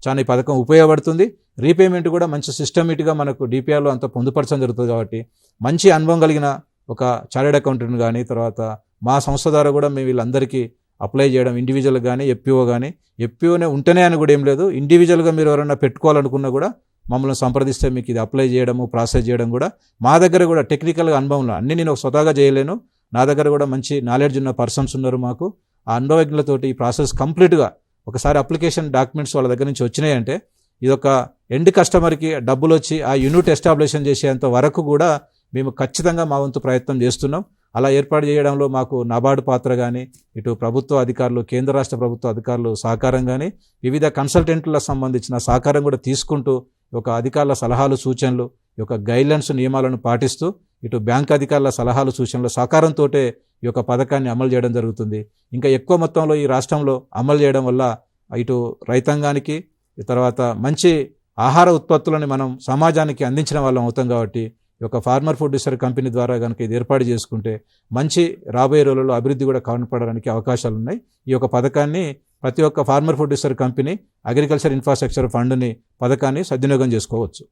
చాలా ఈ పథకం ఉపయోగపడుతుంది. రీపేమెంట్ కూడా మంచి సిస్టమేటిక్గా మనకు DPRలో అంతా పొందుపరచడం జరుగుతుంది. కాబట్టి మంచి అనుభవం కలిగిన ఒక చార్టెడ్ అకౌంటెంట్ కానీ, తర్వాత మా సంస్థ ద్వారా కూడా మేము వీళ్ళందరికీ అప్లై చేయడం, ఇండివిజువల్ కానీ, FPO కానీ, FPOనే ఉంటేనే అని కూడా ఏం లేదు, ఇండివిజువల్గా మీరు ఎవరైనా పెట్టుకోవాలనుకున్నా కూడా మమ్మల్ని సంప్రదిస్తే మీకు ఇది అప్లై చేయడము, ప్రాసెస్ చేయడం కూడా మా దగ్గర కూడా టెక్నికల్గా అనుభవంలో అన్నీ నేను స్వతహాగా చేయలేను. నా దగ్గర కూడా మంచి నాలెడ్జ్ ఉన్న పర్సన్స్ ఉన్నారు. మాకు ఆ అనుభవజ్ఞులతోటి ఈ ప్రాసెస్ కంప్లీట్గా ఒకసారి అప్లికేషన్ డాక్యుమెంట్స్ వాళ్ళ దగ్గర నుంచి వచ్చినాయంటే ఇదొక ఎండ్ కస్టమర్కి డబ్బులు వచ్చి ఆ యూనిట్ ఎస్టాబ్లిషన్ చేసేంత వరకు కూడా మేము ఖచ్చితంగా మా వంతు ప్రయత్నం చేస్తున్నాం. అలా ఏర్పాటు చేయడంలో మాకు నాబార్డు పాత్ర కానీ, ఇటు ప్రభుత్వ అధికారులు, కేంద్ర రాష్ట్ర ప్రభుత్వ అధికారులు సహకారం కానీ, వివిధ కన్సల్టెంట్లకు సంబంధించిన సహకారం కూడా తీసుకుంటూ ఒక అధికారుల సలహాలు, సూచనలు, ఒక గైడ్లైన్స్, నియమాలను పాటిస్తూ ఇటు బ్యాంక్ అధికారుల సలహాలు సూచనల సహకారంతో ఈ యొక్క పథకాన్ని అమలు చేయడం జరుగుతుంది. ఇంకా ఎక్కువ మొత్తంలో ఈ రాష్ట్రంలో అమలు చేయడం వల్ల ఇటు రైతాంగానికి తర్వాత మంచి ఆహార ఉత్పత్తులను మనం సమాజానికి అందించడం వల్ల అవుతాం. కాబట్టి ఈ యొక్క ఫార్మర్ ఫుడ్ డిస్టరీ కంపెనీ ద్వారా కనుక ఇది ఏర్పాటు చేసుకుంటే మంచి రాబోయే రోజుల్లో అభివృద్ధి కూడా కనపడడానికి అవకాశాలు ఉన్నాయి. ఈ యొక్క పథకాన్ని ప్రతి ఒక్క farmer food డిస్టరీ company agriculture infrastructure ఫండ్ని పథకాన్ని సద్వినియోగం చేసుకోవచ్చు.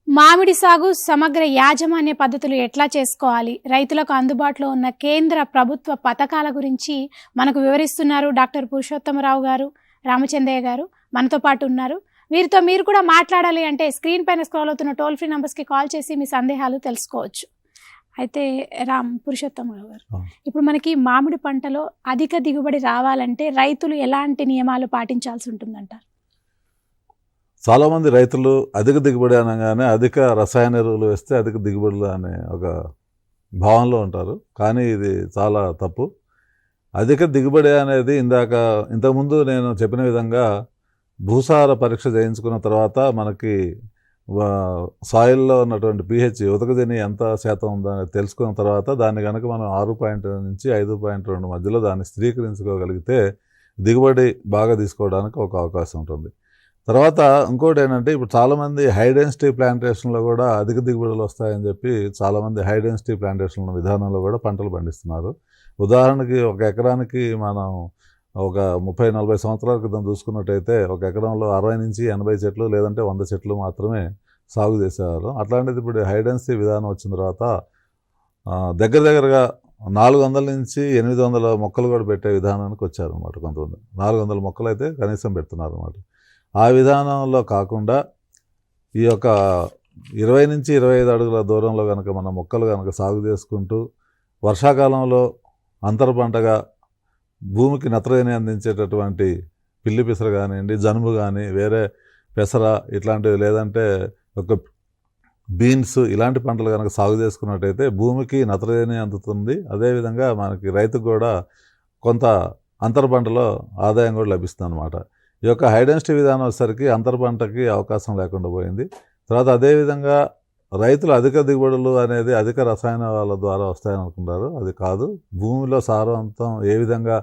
మామిడి సాగు సమగ్ర యాజమాన్య పద్ధతులు ఎట్లా చేసుకోవాలి, రైతులకు అందుబాటులో ఉన్న కేంద్ర ప్రభుత్వ పథకాల గురించి మనకు వివరిస్తున్నారు డాక్టర్ పురుషోత్తమరావు గారు, రామచంద్రయ్య గారు మనతో పాటు ఉన్నారు. వీరితో మీరు కూడా మాట్లాడాలి అంటే స్క్రీన్ పైన స్క్రోల్ అవుతున్న టోల్ ఫ్రీ నంబర్స్కి కాల్ చేసి మీ సందేహాలు తెలుసుకోవచ్చు. అయితే పురుషోత్తమరావు గారు, ఇప్పుడు మనకి మామిడి పంటలో అధిక దిగుబడి రావాలంటే రైతులు ఎలాంటి నియమాలు పాటించాల్సి ఉంటుందంటారు? చాలామంది రైతులు అధిక దిగుబడి అనగానే అధిక రసాయన ఎరువులు వేస్తే అధిక దిగుబడులు అనే ఒక భావనలో ఉంటారు. కానీ ఇది చాలా తప్పు. అధిక దిగుబడి అనేది ఇంతకుముందు నేను చెప్పిన విధంగా భూసార పరీక్ష చేయించుకున్న తర్వాత మనకి సాయిల్లో ఉన్నటువంటి pH ఉదకజని ఎంత శాతం ఉందని తెలుసుకున్న తర్వాత దాన్ని కనుక మనం 6 నుంచి 5.2 మధ్యలో దాన్ని స్థిరీకరించుకోగలిగితే దిగుబడి బాగా తీసుకోవడానికి ఒక అవకాశం ఉంటుంది. తర్వాత ఇంకోటి ఏంటంటే, ఇప్పుడు చాలామంది హై డెన్సిటీ ప్లాంటేషన్లో కూడా అధిక దిగుబడులు వస్తాయని చెప్పి చాలామంది హై డెన్సిటీ ప్లాంటేషన్ విధానంలో కూడా పంటలు పండిస్తున్నారు. ఉదాహరణకి ఒక ఎకరానికి మనం ఒక 30-40 సంవత్సరాల క్రితం చూసుకున్నట్టయితే ఒక ఎకరంలో 60 నుంచి 80 చెట్లు లేదంటే 100 చెట్లు మాత్రమే సాగు చేసేవారు. అట్లాంటిది ఇప్పుడు హై డెన్సిటీ విధానం వచ్చిన తర్వాత దగ్గరగా 400 నుంచి 800 మొక్కలు కూడా పెట్టే విధానానికి వచ్చారనమాట. కొంతమంది 400 మొక్కలు అయితే కనీసం పెడుతున్నారు అనమాట. ఆ విధానంలో కాకుండా ఈ యొక్క 20 నుంచి 25 అడుగుల దూరంలో కనుక మన మొక్కలు కనుక సాగు చేసుకుంటూ వర్షాకాలంలో అంతర పంటగా భూమికి నత్రజని అందించేటటువంటి పిల్లి పెసర కానివ్వండి, జనుము కానీ, వేరే పెసర ఇట్లాంటివి లేదంటే ఒక బీన్స్ ఇలాంటి పంటలు కనుక సాగు చేసుకున్నట్టయితే భూమికి నత్రజని అందుతుంది. అదేవిధంగా మనకి రైతుకు కూడా కొంత అంతర పంటలో ఆదాయం కూడా లభిస్తుంది అనమాట. ఈ యొక్క హై డెన్సిటీ విధానం వచ్చేసరికి అంతర పంటకి అవకాశం లేకుండా పోయింది. తర్వాత అదేవిధంగా రైతులు అధిక దిగుబడులు అనేది అధిక రసాయనాల ద్వారా వస్తాయని అనుకుంటారు. అది కాదు. భూమిలో సారవంతం ఏ విధంగా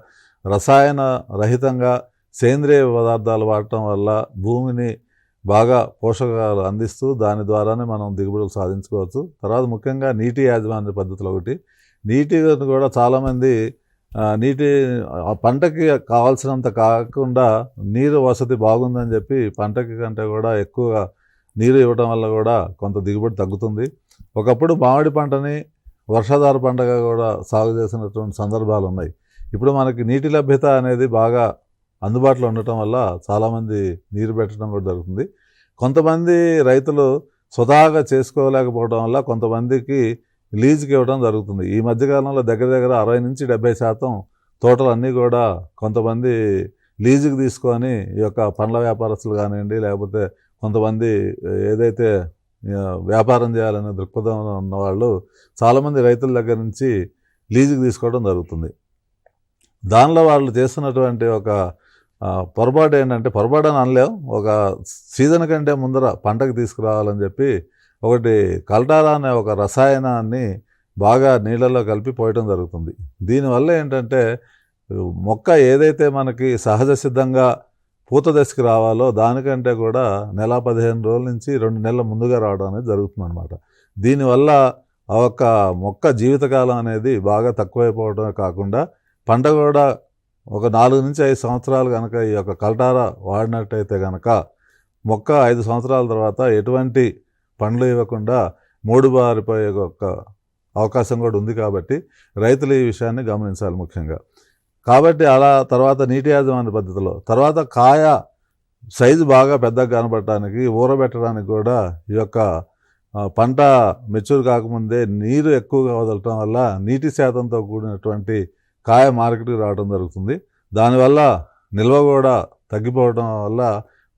రసాయన రహితంగా సేంద్రియ పదార్థాలు వాడటం వల్ల భూమిని బాగా పోషకాలు అందిస్తూ దాని ద్వారానే మనం దిగుబడులు సాధించుకోవచ్చు. తర్వాత ముఖ్యంగా నీటి యాజమాన్య పద్ధతులు ఒకటి. నీటిని కూడా చాలామంది పంటకి కావాల్సినంత కాకుండా నీరు వసతి బాగుందని చెప్పి పంటకి కంటే కూడా ఎక్కువగా నీరు ఇవ్వడం వల్ల కూడా కొంత దిగుబడి తగ్గుతుంది. ఒకప్పుడు మామిడి పంటని వర్షాధార పంటగా కూడా సాగు చేసినటువంటి సందర్భాలు ఉన్నాయి. ఇప్పుడు మనకి నీటి లభ్యత అనేది బాగా అందుబాటులో ఉండటం వల్ల చాలామంది నీరు పెట్టడం కూడా జరుగుతుంది. కొంతమంది రైతులు స్వతహాగా చేసుకోలేకపోవడం వల్ల కొంతమందికి లీజుకి ఇవ్వడం జరుగుతుంది. ఈ మధ్యకాలంలో దగ్గర 60 నుంచి 70% తోటలన్నీ కూడా కొంతమంది లీజుకి తీసుకొని ఈ యొక్క పండ్ల వ్యాపారస్తులు కానివ్వండి, లేకపోతే కొంతమంది ఏదైతే వ్యాపారం చేయాలనే దృక్పథం ఉన్నవాళ్ళు చాలామంది రైతుల దగ్గర నుంచి లీజుకి తీసుకోవడం జరుగుతుంది. దానిలో వాళ్ళు చేస్తున్నటువంటి ఒక పొరపాటు ఏంటంటే, పొరపాటు అని అనలేం, ఒక సీజన్ కంటే ముందర పంటకు తీసుకురావాలని చెప్పి ఒకటి కల్టారా అనే ఒక రసాయనాన్ని బాగా నీళ్ళలో కలిపి పోయటం జరుగుతుంది. దీనివల్ల ఏంటంటే మొక్క ఏదైతే మనకి సహజ సిద్ధంగా పూత దశకి రావాలో దానికంటే కూడా 15 రోజుల నుంచి 2 నెలల ముందుగా రావడం అనేది జరుగుతుంది అనమాట. దీనివల్ల ఆ ఒక్క మొక్క జీవితకాలం అనేది బాగా తక్కువైపోవడమే కాకుండా పంట కూడా ఒక 4 నుంచి 5 సంవత్సరాలు కనుక ఈ యొక్క కల్టారా వాడినట్టయితే కనుక మొక్క 5 సంవత్సరాల తర్వాత ఎటువంటి పండ్లు ఇవ్వకుండా మూడుబారిపోయే ఒక అవకాశం కూడా ఉంది. కాబట్టి రైతులు ఈ విషయాన్ని గమనించాలి ముఖ్యంగా. కాబట్టి అలా తర్వాత నీటి యాజమాన్య పద్ధతిలో తర్వాత కాయ సైజు బాగా పెద్దగా కనబడటానికి ఊరబెట్టడానికి కూడా ఈ యొక్క పంట మెచ్యూర్ కాకముందే నీరు ఎక్కువగా వదలటం వల్ల నీటి శాతంతో కూడినటువంటి కాయ మార్కెట్కి రావడం జరుగుతుంది. దానివల్ల నిల్వ కూడా తగ్గిపోవడం వల్ల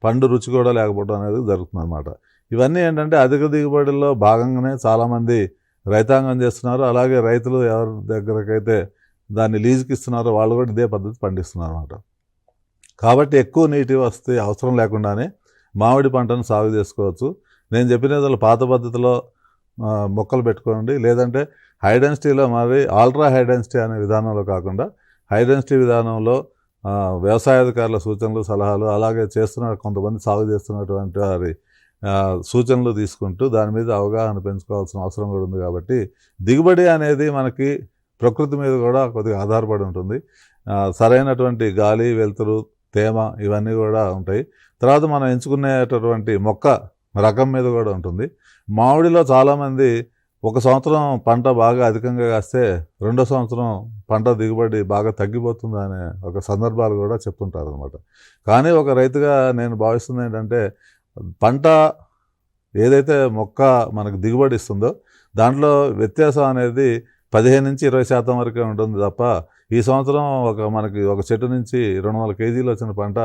పండు రుచి కూడా లేకపోవడం అనేది జరుగుతుంది అన్నమాట. ఇవన్నీ ఏంటంటే అధిక దిగుబడుల్లో భాగంగానే చాలామంది రైతాంగం చేస్తున్నారు. అలాగే రైతులు ఎవరి దగ్గరకైతే దాన్ని లీజుకి ఇస్తున్నారో వాళ్ళు కూడా ఇదే పద్ధతి పండిస్తున్నారు అన్నమాట. కాబట్టి ఎక్కువ నీటి వస్తే అవసరం లేకుండానే మామిడి పంటను సాగు చేసుకోవచ్చు. నేను చెప్పిన పాత పద్ధతిలో మొక్కలు పెట్టుకోండి. లేదంటే హై డెన్సిటీలో మరి ఆల్ట్రా హై డెన్సిటీ అనే విధానంలో కాకుండా హై డెన్సిటీ విధానంలో వ్యవసాయాధికారుల సూచనలు సలహాలు అలాగే కొంతమంది సాగు చేస్తున్నటువంటి వారి సూచనలు తీసుకుంటూ దాని మీద అవగాహన పెంచుకోవాల్సిన అవసరం కూడా ఉంది. కాబట్టి దిగుబడి అనేది మనకి ప్రకృతి మీద కూడా కొద్దిగా ఆధారపడి ఉంటుంది. సరైనటువంటి గాలి, వెలుతురు, తేమ ఇవన్నీ కూడా ఉంటాయి. తర్వాత మనం ఎంచుకునేటటువంటి మొక్క రకం మీద కూడా ఉంటుంది. మామిడిలో చాలామంది ఒక సంవత్సరం పంట బాగా అధికంగా కాస్తే రెండో సంవత్సరం పంట దిగుబడి బాగా తగ్గిపోతుంది అనే ఒక సందర్భాలు కూడా చెప్తుంటారు అనమాట. కానీ ఒక రైతుగా నేను భావిస్తుంది ఏంటంటే పంట ఏదైతే మొక్క మనకు దిగుబడి ఇస్తుందో దాంట్లో వ్యత్యాసం అనేది 15-20% వరకే ఉంటుంది తప్ప ఈ సంవత్సరం మనకి ఒక చెట్టు నుంచి 200 కేజీలు వచ్చిన పంట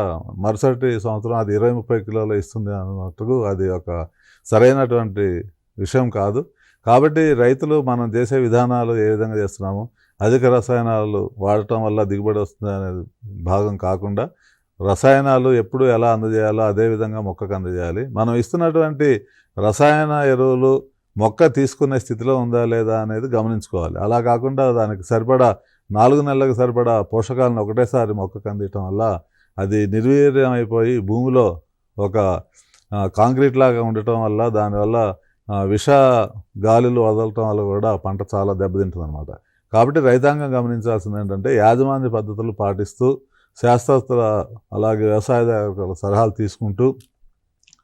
మరుసటి సంవత్సరం అది 20-30 కిలోలు ఇస్తుంది అన్నట్టుకు అది ఒక సరైనటువంటి విషయం కాదు. కాబట్టి రైతులు మనం చేసే విధానాలు ఏ విధంగా చేస్తున్నాము, అధిక రసాయనాలు వాడటం వల్ల దిగుబడి వస్తుంది అనేది భాగం కాకుండా రసాయనాలు ఎప్పుడు ఎలా అందజేయాలో అదేవిధంగా మొక్కకు అందజేయాలి. మనం ఇస్తున్నటువంటి రసాయన ఎరువులు మొక్క తీసుకునే స్థితిలో ఉందా లేదా అనేది గమనించుకోవాలి. అలా కాకుండా దానికి సరిపడా 4 నెలలకు సరిపడా పోషకాలను ఒకటేసారి మొక్కకు అందించడం వల్ల అది నిర్వీర్యం అయిపోయి భూమిలో ఒక కాంక్రీట్ లాగా ఉండటం వల్ల దానివల్ల విష గాలులు వదలటం వల్ల కూడా పంట చాలా దెబ్బతింటుంది అనమాట. కాబట్టి రైతాంగం గమనించాల్సింది ఏంటంటే యాజమాన్య పద్ధతులు పాటిస్తూ శాస్త్రవేత్తల అలాగే వ్యవసాయదారుల సలహాలు తీసుకుంటూ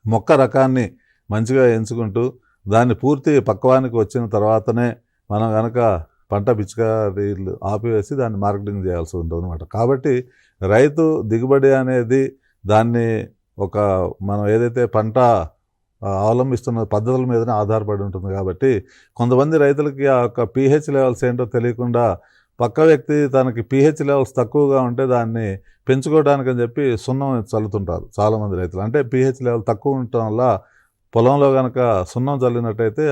మొక్క రకాన్ని మంచిగా ఎంచుకుంటూ దాన్ని పూర్తి పక్వానికి వచ్చిన తర్వాతనే మనం కనుక పంట పిచికారీలు ఆపివేసి దాన్ని మార్కెటింగ్ చేయాల్సి ఉంటుంది అనమాట. కాబట్టి రైతు దిగుబడి అనేది దాన్ని మనం ఏదైతే పంట అవలంబిస్తున్న పద్ధతుల మీదనే ఆధారపడి ఉంటుంది. కాబట్టి కొంతమంది రైతులకి ఆ యొక్క pH లెవెల్స్ ఏంటో తెలియకుండా పక్క వ్యక్తి తనకి pH లెవెల్స్ తక్కువగా ఉంటే దాన్ని పెంచుకోవడానికని చెప్పి సున్నం చల్లుతుంటారు చాలామంది రైతులు. అంటే pH లెవెల్ తక్కువ ఉండటం వల్ల పొలంలో కనుక సున్నం చల్లినట్టయితే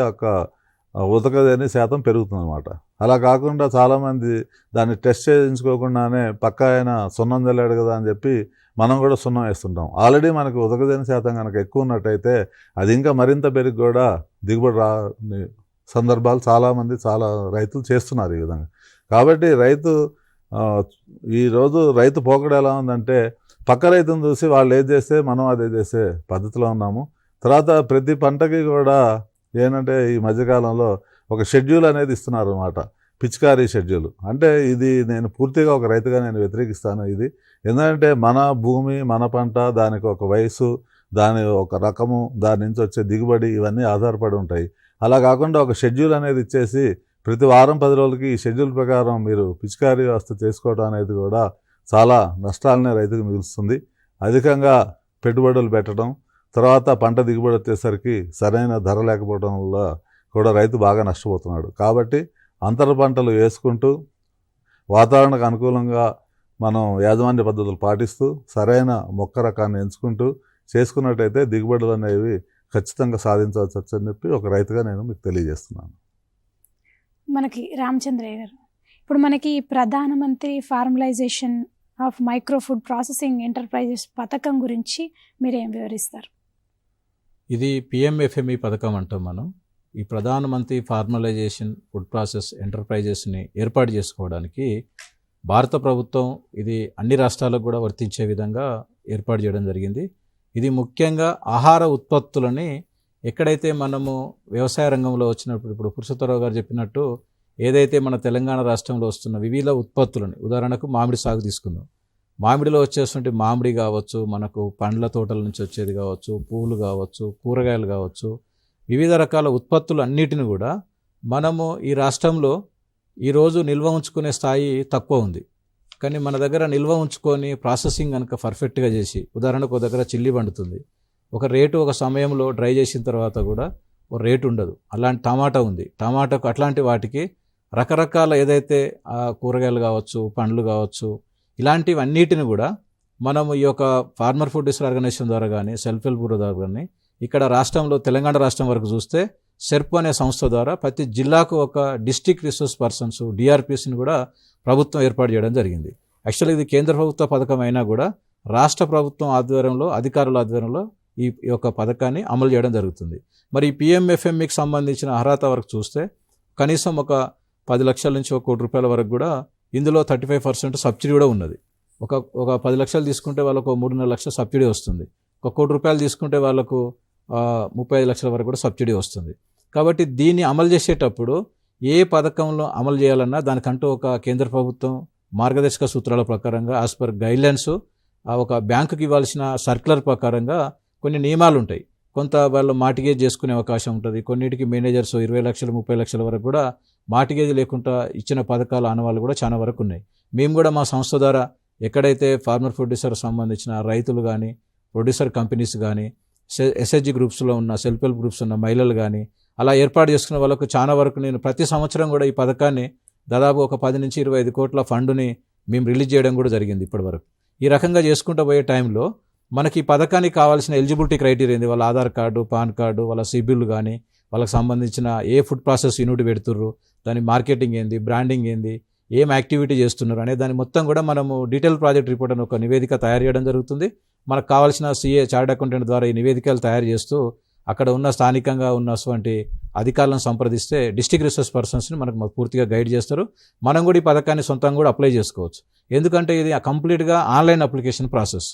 ఉతకదేని శాతం పెరుగుతుంది అనమాట. అలా కాకుండా చాలామంది దాన్ని టెస్ట్ చేయించుకోకుండానే పక్క ఆయన సున్నం చల్లాడు కదా అని చెప్పి మనం కూడా సున్నం వేస్తుంటాం. ఆల్రెడీ మనకు ఉతకదేని శాతం కనుక ఎక్కువ ఉన్నట్టయితే అది ఇంకా మరింత పెరిగి కూడా దిగుబడి రాని సందర్భాలు చాలా రైతులు చేస్తున్నారు ఈ విధంగా. కాబట్టి ఈరోజు రైతు పోకడ ఎలా ఉందంటే పక్క రైతును చూసి వాళ్ళు ఏది చేస్తే మనం అదే చేసే పద్ధతిలో ఉన్నాము. తర్వాత ప్రతి పంటకి కూడా ఏంటంటే ఈ మధ్యకాలంలో ఒక షెడ్యూల్ అనేది ఇస్తున్నారు అన్నమాట, పిచికారీ షెడ్యూల్. అంటే ఇది నేను పూర్తిగా ఒక రైతుగా నేను వ్యతిరేకిస్తాను. ఇది ఎందుకంటే మన భూమి, మన పంట, దానికి ఒక వయసు, దాని ఒక రకము, దాని నుంచి వచ్చే దిగుబడి ఇవన్నీ ఆధారపడి ఉంటాయి. అలా కాకుండా ఒక షెడ్యూల్ అనేది ఇచ్చేసి ప్రతి వారం 10 రోజులకి ఈ షెడ్యూల్ ప్రకారం మీరు పిచికారీ వ్యవస్థ చేసుకోవడం అనేది కూడా చాలా నష్టాలనే రైతుకు మిగులుస్తుంది. అధికంగా పెట్టుబడులు పెట్టడం, తర్వాత పంట దిగుబడి వచ్చేసరికి సరైన ధర లేకపోవడం వల్ల కూడా రైతు బాగా నష్టపోతున్నాడు. కాబట్టి అంతర పంటలు వేసుకుంటూ వాతావరణకు అనుకూలంగా మనం యాజమాన్య పద్ధతులు పాటిస్తూ సరైన మొక్క రకాన్ని ఎంచుకుంటూ చేసుకున్నట్టయితే దిగుబడులు అనేవి ఖచ్చితంగా సాధించవచ్చు అని చెప్పి ఒక రైతుగా నేను మీకు తెలియజేస్తున్నాను. మనకి రామచంద్రయ్య గారు, ఇప్పుడు మనకి ప్రధానమంత్రి formalisation of micro food processing enterprises పథకం గురించి మీరేం వివరిస్తారు? ఇది PMFME పథకం అంటాం మనం. ఈ ప్రధానమంత్రి ఫార్మలైజేషన్ ఫుడ్ ప్రాసెస్ ఎంటర్ప్రైజెస్ని ఏర్పాటు చేసుకోవడానికి భారత ప్రభుత్వం ఇది అన్ని రాష్ట్రాలకు కూడా వర్తించే విధంగా ఏర్పాటు చేయడం జరిగింది. ఇది ముఖ్యంగా ఆహార ఉత్పత్తులని ఎక్కడైతే మనము వ్యవసాయ రంగంలో వచ్చినప్పుడు, ఇప్పుడు పురుషోత్తరావు గారు చెప్పినట్టు ఏదైతే మన తెలంగాణ రాష్ట్రంలో వస్తున్న వివిధ ఉత్పత్తులని, ఉదాహరణకు మామిడి సాగు తీసుకుందాం. మామిడిలో వచ్చేటువంటి మామిడి కావచ్చు, మనకు పండ్ల తోటల నుంచి వచ్చేది కావచ్చు, పువ్వులు కావచ్చు, కూరగాయలు కావచ్చు, వివిధ రకాల ఉత్పత్తులు అన్నిటిని కూడా మనము ఈ రాష్ట్రంలో ఈరోజు నిల్వ ఉంచుకునే స్థాయి తక్కువ ఉంది. కానీ మన దగ్గర నిల్వ ఉంచుకొని ప్రాసెసింగ్ కనుక పర్ఫెక్ట్గా చేసి, ఉదాహరణకు ఒక దగ్గర చిల్లి పండుతుంది, ఒక రేటు ఒక సమయంలో డ్రై చేసిన తర్వాత కూడా ఒక రేటు ఉండదు. అలాంటి టమాటా ఉంది, టమాటాకు అట్లాంటి వాటికి రకరకాల ఏదైతే కూరగాయలు కావచ్చు, పండ్లు కావచ్చు, ఇలాంటివి అన్నిటిని కూడా మనము ఈ యొక్క ఫార్మర్ ఫుడ్ డిస్ట్రిబ్యూటర్ ఆర్గనైజేషన్ ద్వారా కానీ, సెల్ఫ్ హెల్ప్ గ్రూప్ ద్వారా కానీ, ఇక్కడ రాష్ట్రంలో తెలంగాణ రాష్ట్రం వరకు చూస్తే సెర్ప్ అనే సంస్థ ద్వారా ప్రతి జిల్లాకు ఒక డిస్ట్రిక్ట్ రిసోర్స్ పర్సన్స్ DRPSని కూడా ప్రభుత్వం ఏర్పాటు చేయడం జరిగింది. యాక్చువల్గా ఇది కేంద్ర ప్రభుత్వ పథకం అయినా కూడా రాష్ట్ర ప్రభుత్వం ఆధ్వర్యంలో, అధికారుల ఆధ్వర్యంలో ఈ యొక్క పథకాన్ని అమలు చేయడం జరుగుతుంది. మరి ఈ పిఎంఎఫ్ఎంఈకి సంబంధించిన అర్హత వరకు చూస్తే కనీసం ఒక 10 లక్షల నుంచి 1 కోటి రూపాయల వరకు కూడా ఇందులో 35% సబ్సిడీ కూడా ఉన్నది. ఒక 10 లక్షలు తీసుకుంటే వాళ్ళకు 3.5 లక్షల సబ్సిడీ వస్తుంది. 1 కోటి రూపాయలు తీసుకుంటే వాళ్ళకు 35 లక్షల వరకు కూడా సబ్సిడీ వస్తుంది. కాబట్టి దీన్ని అమలు చేసేటప్పుడు ఏ పథకంలో అమలు చేయాలన్నా దానికంటూ ఒక కేంద్ర ప్రభుత్వం మార్గదర్శక సూత్రాల ప్రకారంగా యాజ్ పర్ గైడ్లైన్స్ ఒక బ్యాంకుకి ఇవ్వాల్సిన సర్క్యులర్ ప్రకారంగా కొన్ని నియమాలు ఉంటాయి. కొంత వాళ్ళు మార్టిగేజ్ చేసుకునే అవకాశం ఉంటుంది. కొన్నిటికి మేనేజర్స్ 20 లక్షలు 30 లక్షల వరకు కూడా మార్టిగేజ్ లేకుండా ఇచ్చిన పథకాల ఆనవాళ్ళు కూడా చాలా వరకు ఉన్నాయి. మేము కూడా మా సంస్థ ద్వారా ఎక్కడైతే ఫార్మర్ ప్రొడ్యూసర్ సంబంధించిన రైతులు కానీ ప్రొడ్యూసర్ కంపెనీస్ కానీ ఎస్హెచ్జి గ్రూప్స్లో ఉన్న సెల్ఫ్ హెల్ప్ గ్రూప్స్ ఉన్న మహిళలు కానీ అలా ఏర్పాటు చేసుకున్న వాళ్ళకు చాలా వరకు నేను ప్రతి సంవత్సరం కూడా ఈ పథకాన్ని దాదాపు ఒక 10 నుంచి 25 కోట్ల ఫండుని మేము రిలీజ్ చేయడం కూడా జరిగింది ఇప్పటి వరకు. ఈ రకంగా చేసుకుంటూ పోయే టైంలో మనకి ఈ పథకానికి కావాల్సిన ఎలిజిబిలిటీ క్రైటీరియా ఏంది, వాళ్ళ ఆధార్ కార్డు, పాన్ కార్డు, వాళ్ళ సిబిల్ కానీ వాళ్ళకి సంబంధించిన ఏ ఫుడ్ ప్రాసెస్ యూనిట్ పెడుతుర్రు, దాని మార్కెటింగ్ ఏంది, బ్రాండింగ్ ఏంది, ఏం యాక్టివిటీ చేస్తున్నారు అనే దాన్ని మొత్తం కూడా మనము డీటెయిల్ ప్రాజెక్ట్ రిపోర్ట్ అని ఒక నివేదిక తయారు చేయడం జరుగుతుంది. మనకు కావాల్సిన సిఏ చార్టర్డ్ అకౌంటెంట్ ద్వారా ఈ నివేదికలు తయారు చేస్తూ అక్కడ ఉన్న స్థానికంగా ఉన్నటువంటి అధికారులను సంప్రదిస్తే డిస్ట్రిక్ట్ రిసోర్స్ పర్సన్స్ని మనకు పూర్తిగా గైడ్ చేస్తారు. మనం కూడా ఈ పథకాన్ని సొంతంగా కూడా అప్లై చేసుకోవచ్చు. ఎందుకంటే ఇది కంప్లీట్గా ఆన్లైన్ అప్లికేషన్ ప్రాసెస్.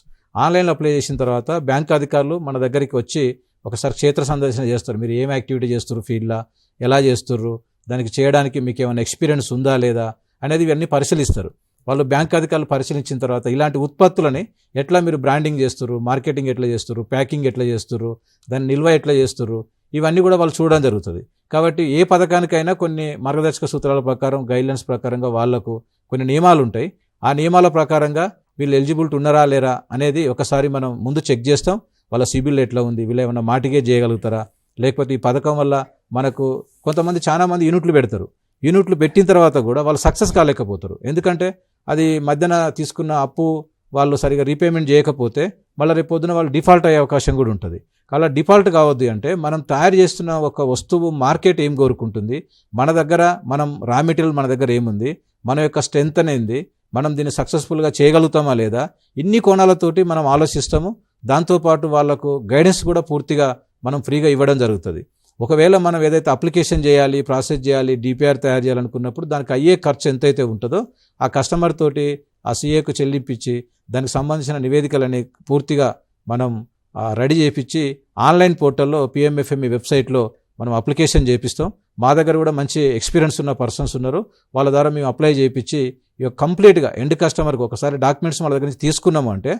ఆన్లైన్లో అప్లై చేసిన తర్వాత బ్యాంక్ అధికారులు మన దగ్గరికి వచ్చి ఒకసారి క్షేత్ర సందర్శన చేస్తారు. మీరు ఏం యాక్టివిటీ చేస్తారు, ఫీల్డ్లో ఎలా చేస్తుర్రు, దానికి చేయడానికి మీకు ఏమైనా ఎక్స్పీరియన్స్ ఉందా లేదా అనేది ఇవన్నీ పరిశీలిస్తారు. వాళ్ళు బ్యాంక్ అధికారులు పరిశీలించిన తర్వాత ఇలాంటి ఉత్పత్తులని ఎట్లా మీరు బ్రాండింగ్ చేస్తుర్రు, మార్కెటింగ్ ఎట్లా చేస్తుర్రు, ప్యాకింగ్ ఎట్లా చేస్తుర్రు, దాన్ని నిల్వ ఎట్లా చేస్తుర్రు, ఇవన్నీ కూడా వాళ్ళు చూడడం జరుగుతుంది. కాబట్టి ఏ పథకానికైనా కొన్ని మార్గదర్శక సూత్రాల ప్రకారం గైడ్లైన్స్ ప్రకారంగా వాళ్లకు కొన్ని నియమాలు ఉంటాయి. ఆ నియమాల ప్రకారంగా వీళ్ళు ఎలిజిబిలిటీ ఉన్నారా లేరా అనేది ఒకసారి మనం ముందు చెక్ చేస్తాం. వాళ్ళ సిబిల్ ఎట్లా ఉంది, వీళ్ళు ఏమైనా మార్టిగేజ్ చేయగలుగుతారా, లేకపోతే ఈ పథకం వల్ల మనకు కొంతమంది చాలా మంది యూనిట్లు పెడతారు. యూనిట్లు పెట్టిన తర్వాత కూడా వాళ్ళు సక్సెస్ కాలేకపోతారు. ఎందుకంటే అది మధ్యన తీసుకున్న అప్పు వాళ్ళు సరిగా రీపేమెంట్ చేయకపోతే మళ్ళీ రేపు పొద్దున వాళ్ళు డిఫాల్ట్ అయ్యే అవకాశం కూడా ఉంటుంది. అలా డిఫాల్ట్ కావద్దు అంటే మనం తయారు చేస్తున్న ఒక వస్తువు మార్కెట్ ఏం కోరుకుంటుంది, మన దగ్గర మనం రా మెటీరియల్ మన దగ్గర ఏముంది, మన యొక్క స్ట్రెంత్ అనేది, మనం దీన్ని సక్సెస్ఫుల్గా చేయగలుగుతామా లేదా, ఇన్ని కోణాలతోటి మనం ఆలోచిస్తాము. దాంతోపాటు వాళ్లకు గైడెన్స్ కూడా పూర్తిగా మనం ఫ్రీగా ఇవ్వడం జరుగుతుంది. ఒకవేళ మనం ఏదైతే అప్లికేషన్ చేయాలి, ప్రాసెస్ చేయాలి, డిపిఆర్ తయారు చేయాలనుకున్నప్పుడు దానికి అయ్యే ఖర్చు ఎంతైతే ఉంటుందో ఆ కస్టమర్ తోటి ఆ సిఏకు చెల్లింపించి దానికి సంబంధించిన నివేదికలని పూర్తిగా మనం రెడీ చేయించి ఆన్లైన్ పోర్టల్లో పిఎంఎఫ్ఎంఈ వెబ్సైట్లో మనం అప్లికేషన్ చేపిస్తాం. మా దగ్గర కూడా మంచి ఎక్స్పీరియన్స్ ఉన్న పర్సన్స్ ఉన్నారు. వాళ్ళ ద్వారా మేము అప్లై చేయించి ఇక కంప్లీట్గా ఎండ్ కస్టమర్కి ఒకసారి డాక్యుమెంట్స్ వాళ్ళ దగ్గర నుంచి తీసుకున్నాము అంటే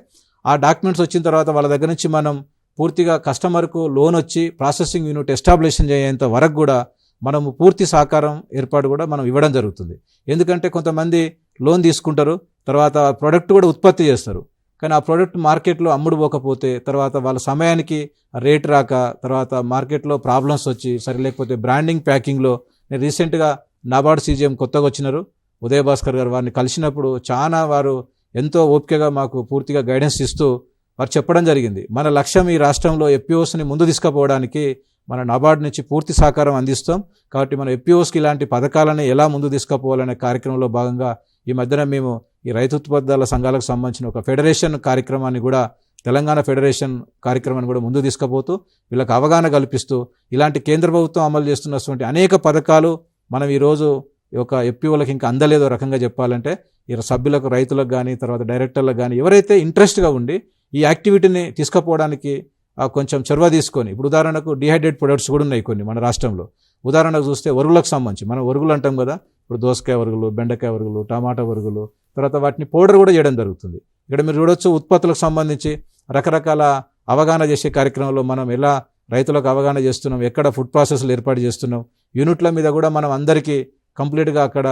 ఆ డాక్యుమెంట్స్ వచ్చిన తర్వాత వాళ్ళ దగ్గర నుంచి మనం పూర్తిగా కస్టమర్కు లోన్ వచ్చి ప్రాసెసింగ్ యూనిట్ ఎస్టాబ్లిషన్ చేయేంత వరకు కూడా మనము పూర్తి సహకారం ఏర్పాటు కూడా మనం ఇవ్వడం జరుగుతుంది. ఎందుకంటే కొంతమంది లోన్ తీసుకుంటారు, తర్వాత ప్రోడక్ట్ కూడా ఉత్పత్తి చేస్తారు, కానీ ఆ ప్రోడక్ట్ మార్కెట్లో అమ్ముడు పోకపోతే తర్వాత వాళ్ళ సమయానికి రేట్ రాక తర్వాత మార్కెట్లో ప్రాబ్లమ్స్ వచ్చి సరే లేకపోతే బ్రాండింగ్ ప్యాకింగ్లో నేను రీసెంట్గా నాబార్డ్ సీజీఎం కొత్తగా వచ్చినారు ఉదయ భాస్కర్ గారు, వారిని కలిసినప్పుడు చాలా వారు ఎంతో ఓపికగా మాకు పూర్తిగా గైడెన్స్ ఇస్తూ వారు చెప్పడం జరిగింది. మన లక్ష్యం ఈ రాష్ట్రంలో ఎఫ్పిఓస్ని ముందు తీసుకుపోవడానికి మన నాబార్డ్ నుంచి పూర్తి సహకారం అందిస్తాం. కాబట్టి మన ఎఫ్పిఓస్కి ఇలాంటి పథకాలను ఎలా ముందు తీసుకుపోవాలనే కార్యక్రమంలో భాగంగా ఈ మధ్యన మేము ఈ రైతు ఉత్పత్తుల సంఘాలకు సంబంధించిన ఒక ఫెడరేషన్ కార్యక్రమాన్ని కూడా తెలంగాణ ఫెడరేషన్ కార్యక్రమాన్ని కూడా ముందు తీసుకుపోతూ వీళ్ళకి అవగాహన కల్పిస్తూ ఇలాంటి కేంద్ర ప్రభుత్వం అమలు చేస్తున్నటువంటి అనేక పథకాలు మనం ఈరోజు ఒక ఎఫ్పిఓలకు ఇంకా అందలేదో రకంగా చెప్పాలంటే ఈ సభ్యులకు, రైతులకు కానీ తర్వాత డైరెక్టర్లకు కానీ ఎవరైతే ఇంట్రెస్ట్గా ఉండి ఈ యాక్టివిటీని తీసుకుపోవడానికి కొంచెం చొరవ తీసుకొని, ఇప్పుడు ఉదాహరణకు డిహైడ్రేట్ ప్రొడక్ట్స్ కూడా ఉన్నాయి కొన్ని మన రాష్ట్రంలో. ఉదాహరణకు చూస్తే వరుగులకు సంబంధించి మనం వరుగులు అంటాం కదా, ఇప్పుడు దోసకాయ వరుగులు, బెండకాయ వరుగులు, టమాటా వరుగులు, తర్వాత వాటిని పౌడర్ కూడా చేయడం జరుగుతుంది. ఇక్కడ మీరు చూడొచ్చు ఉత్పత్తులకు సంబంధించి రకరకాల అవగాహన చేసే కార్యక్రమంలో మనం ఎలా రైతులకు అవగాహన చేస్తున్నాం, ఎక్కడ ఫుడ్ ప్రాసెస్లు ఏర్పాటు చేస్తున్నాం, యూనిట్ల మీద కూడా మనం అందరికీ కంప్లీట్గా అక్కడ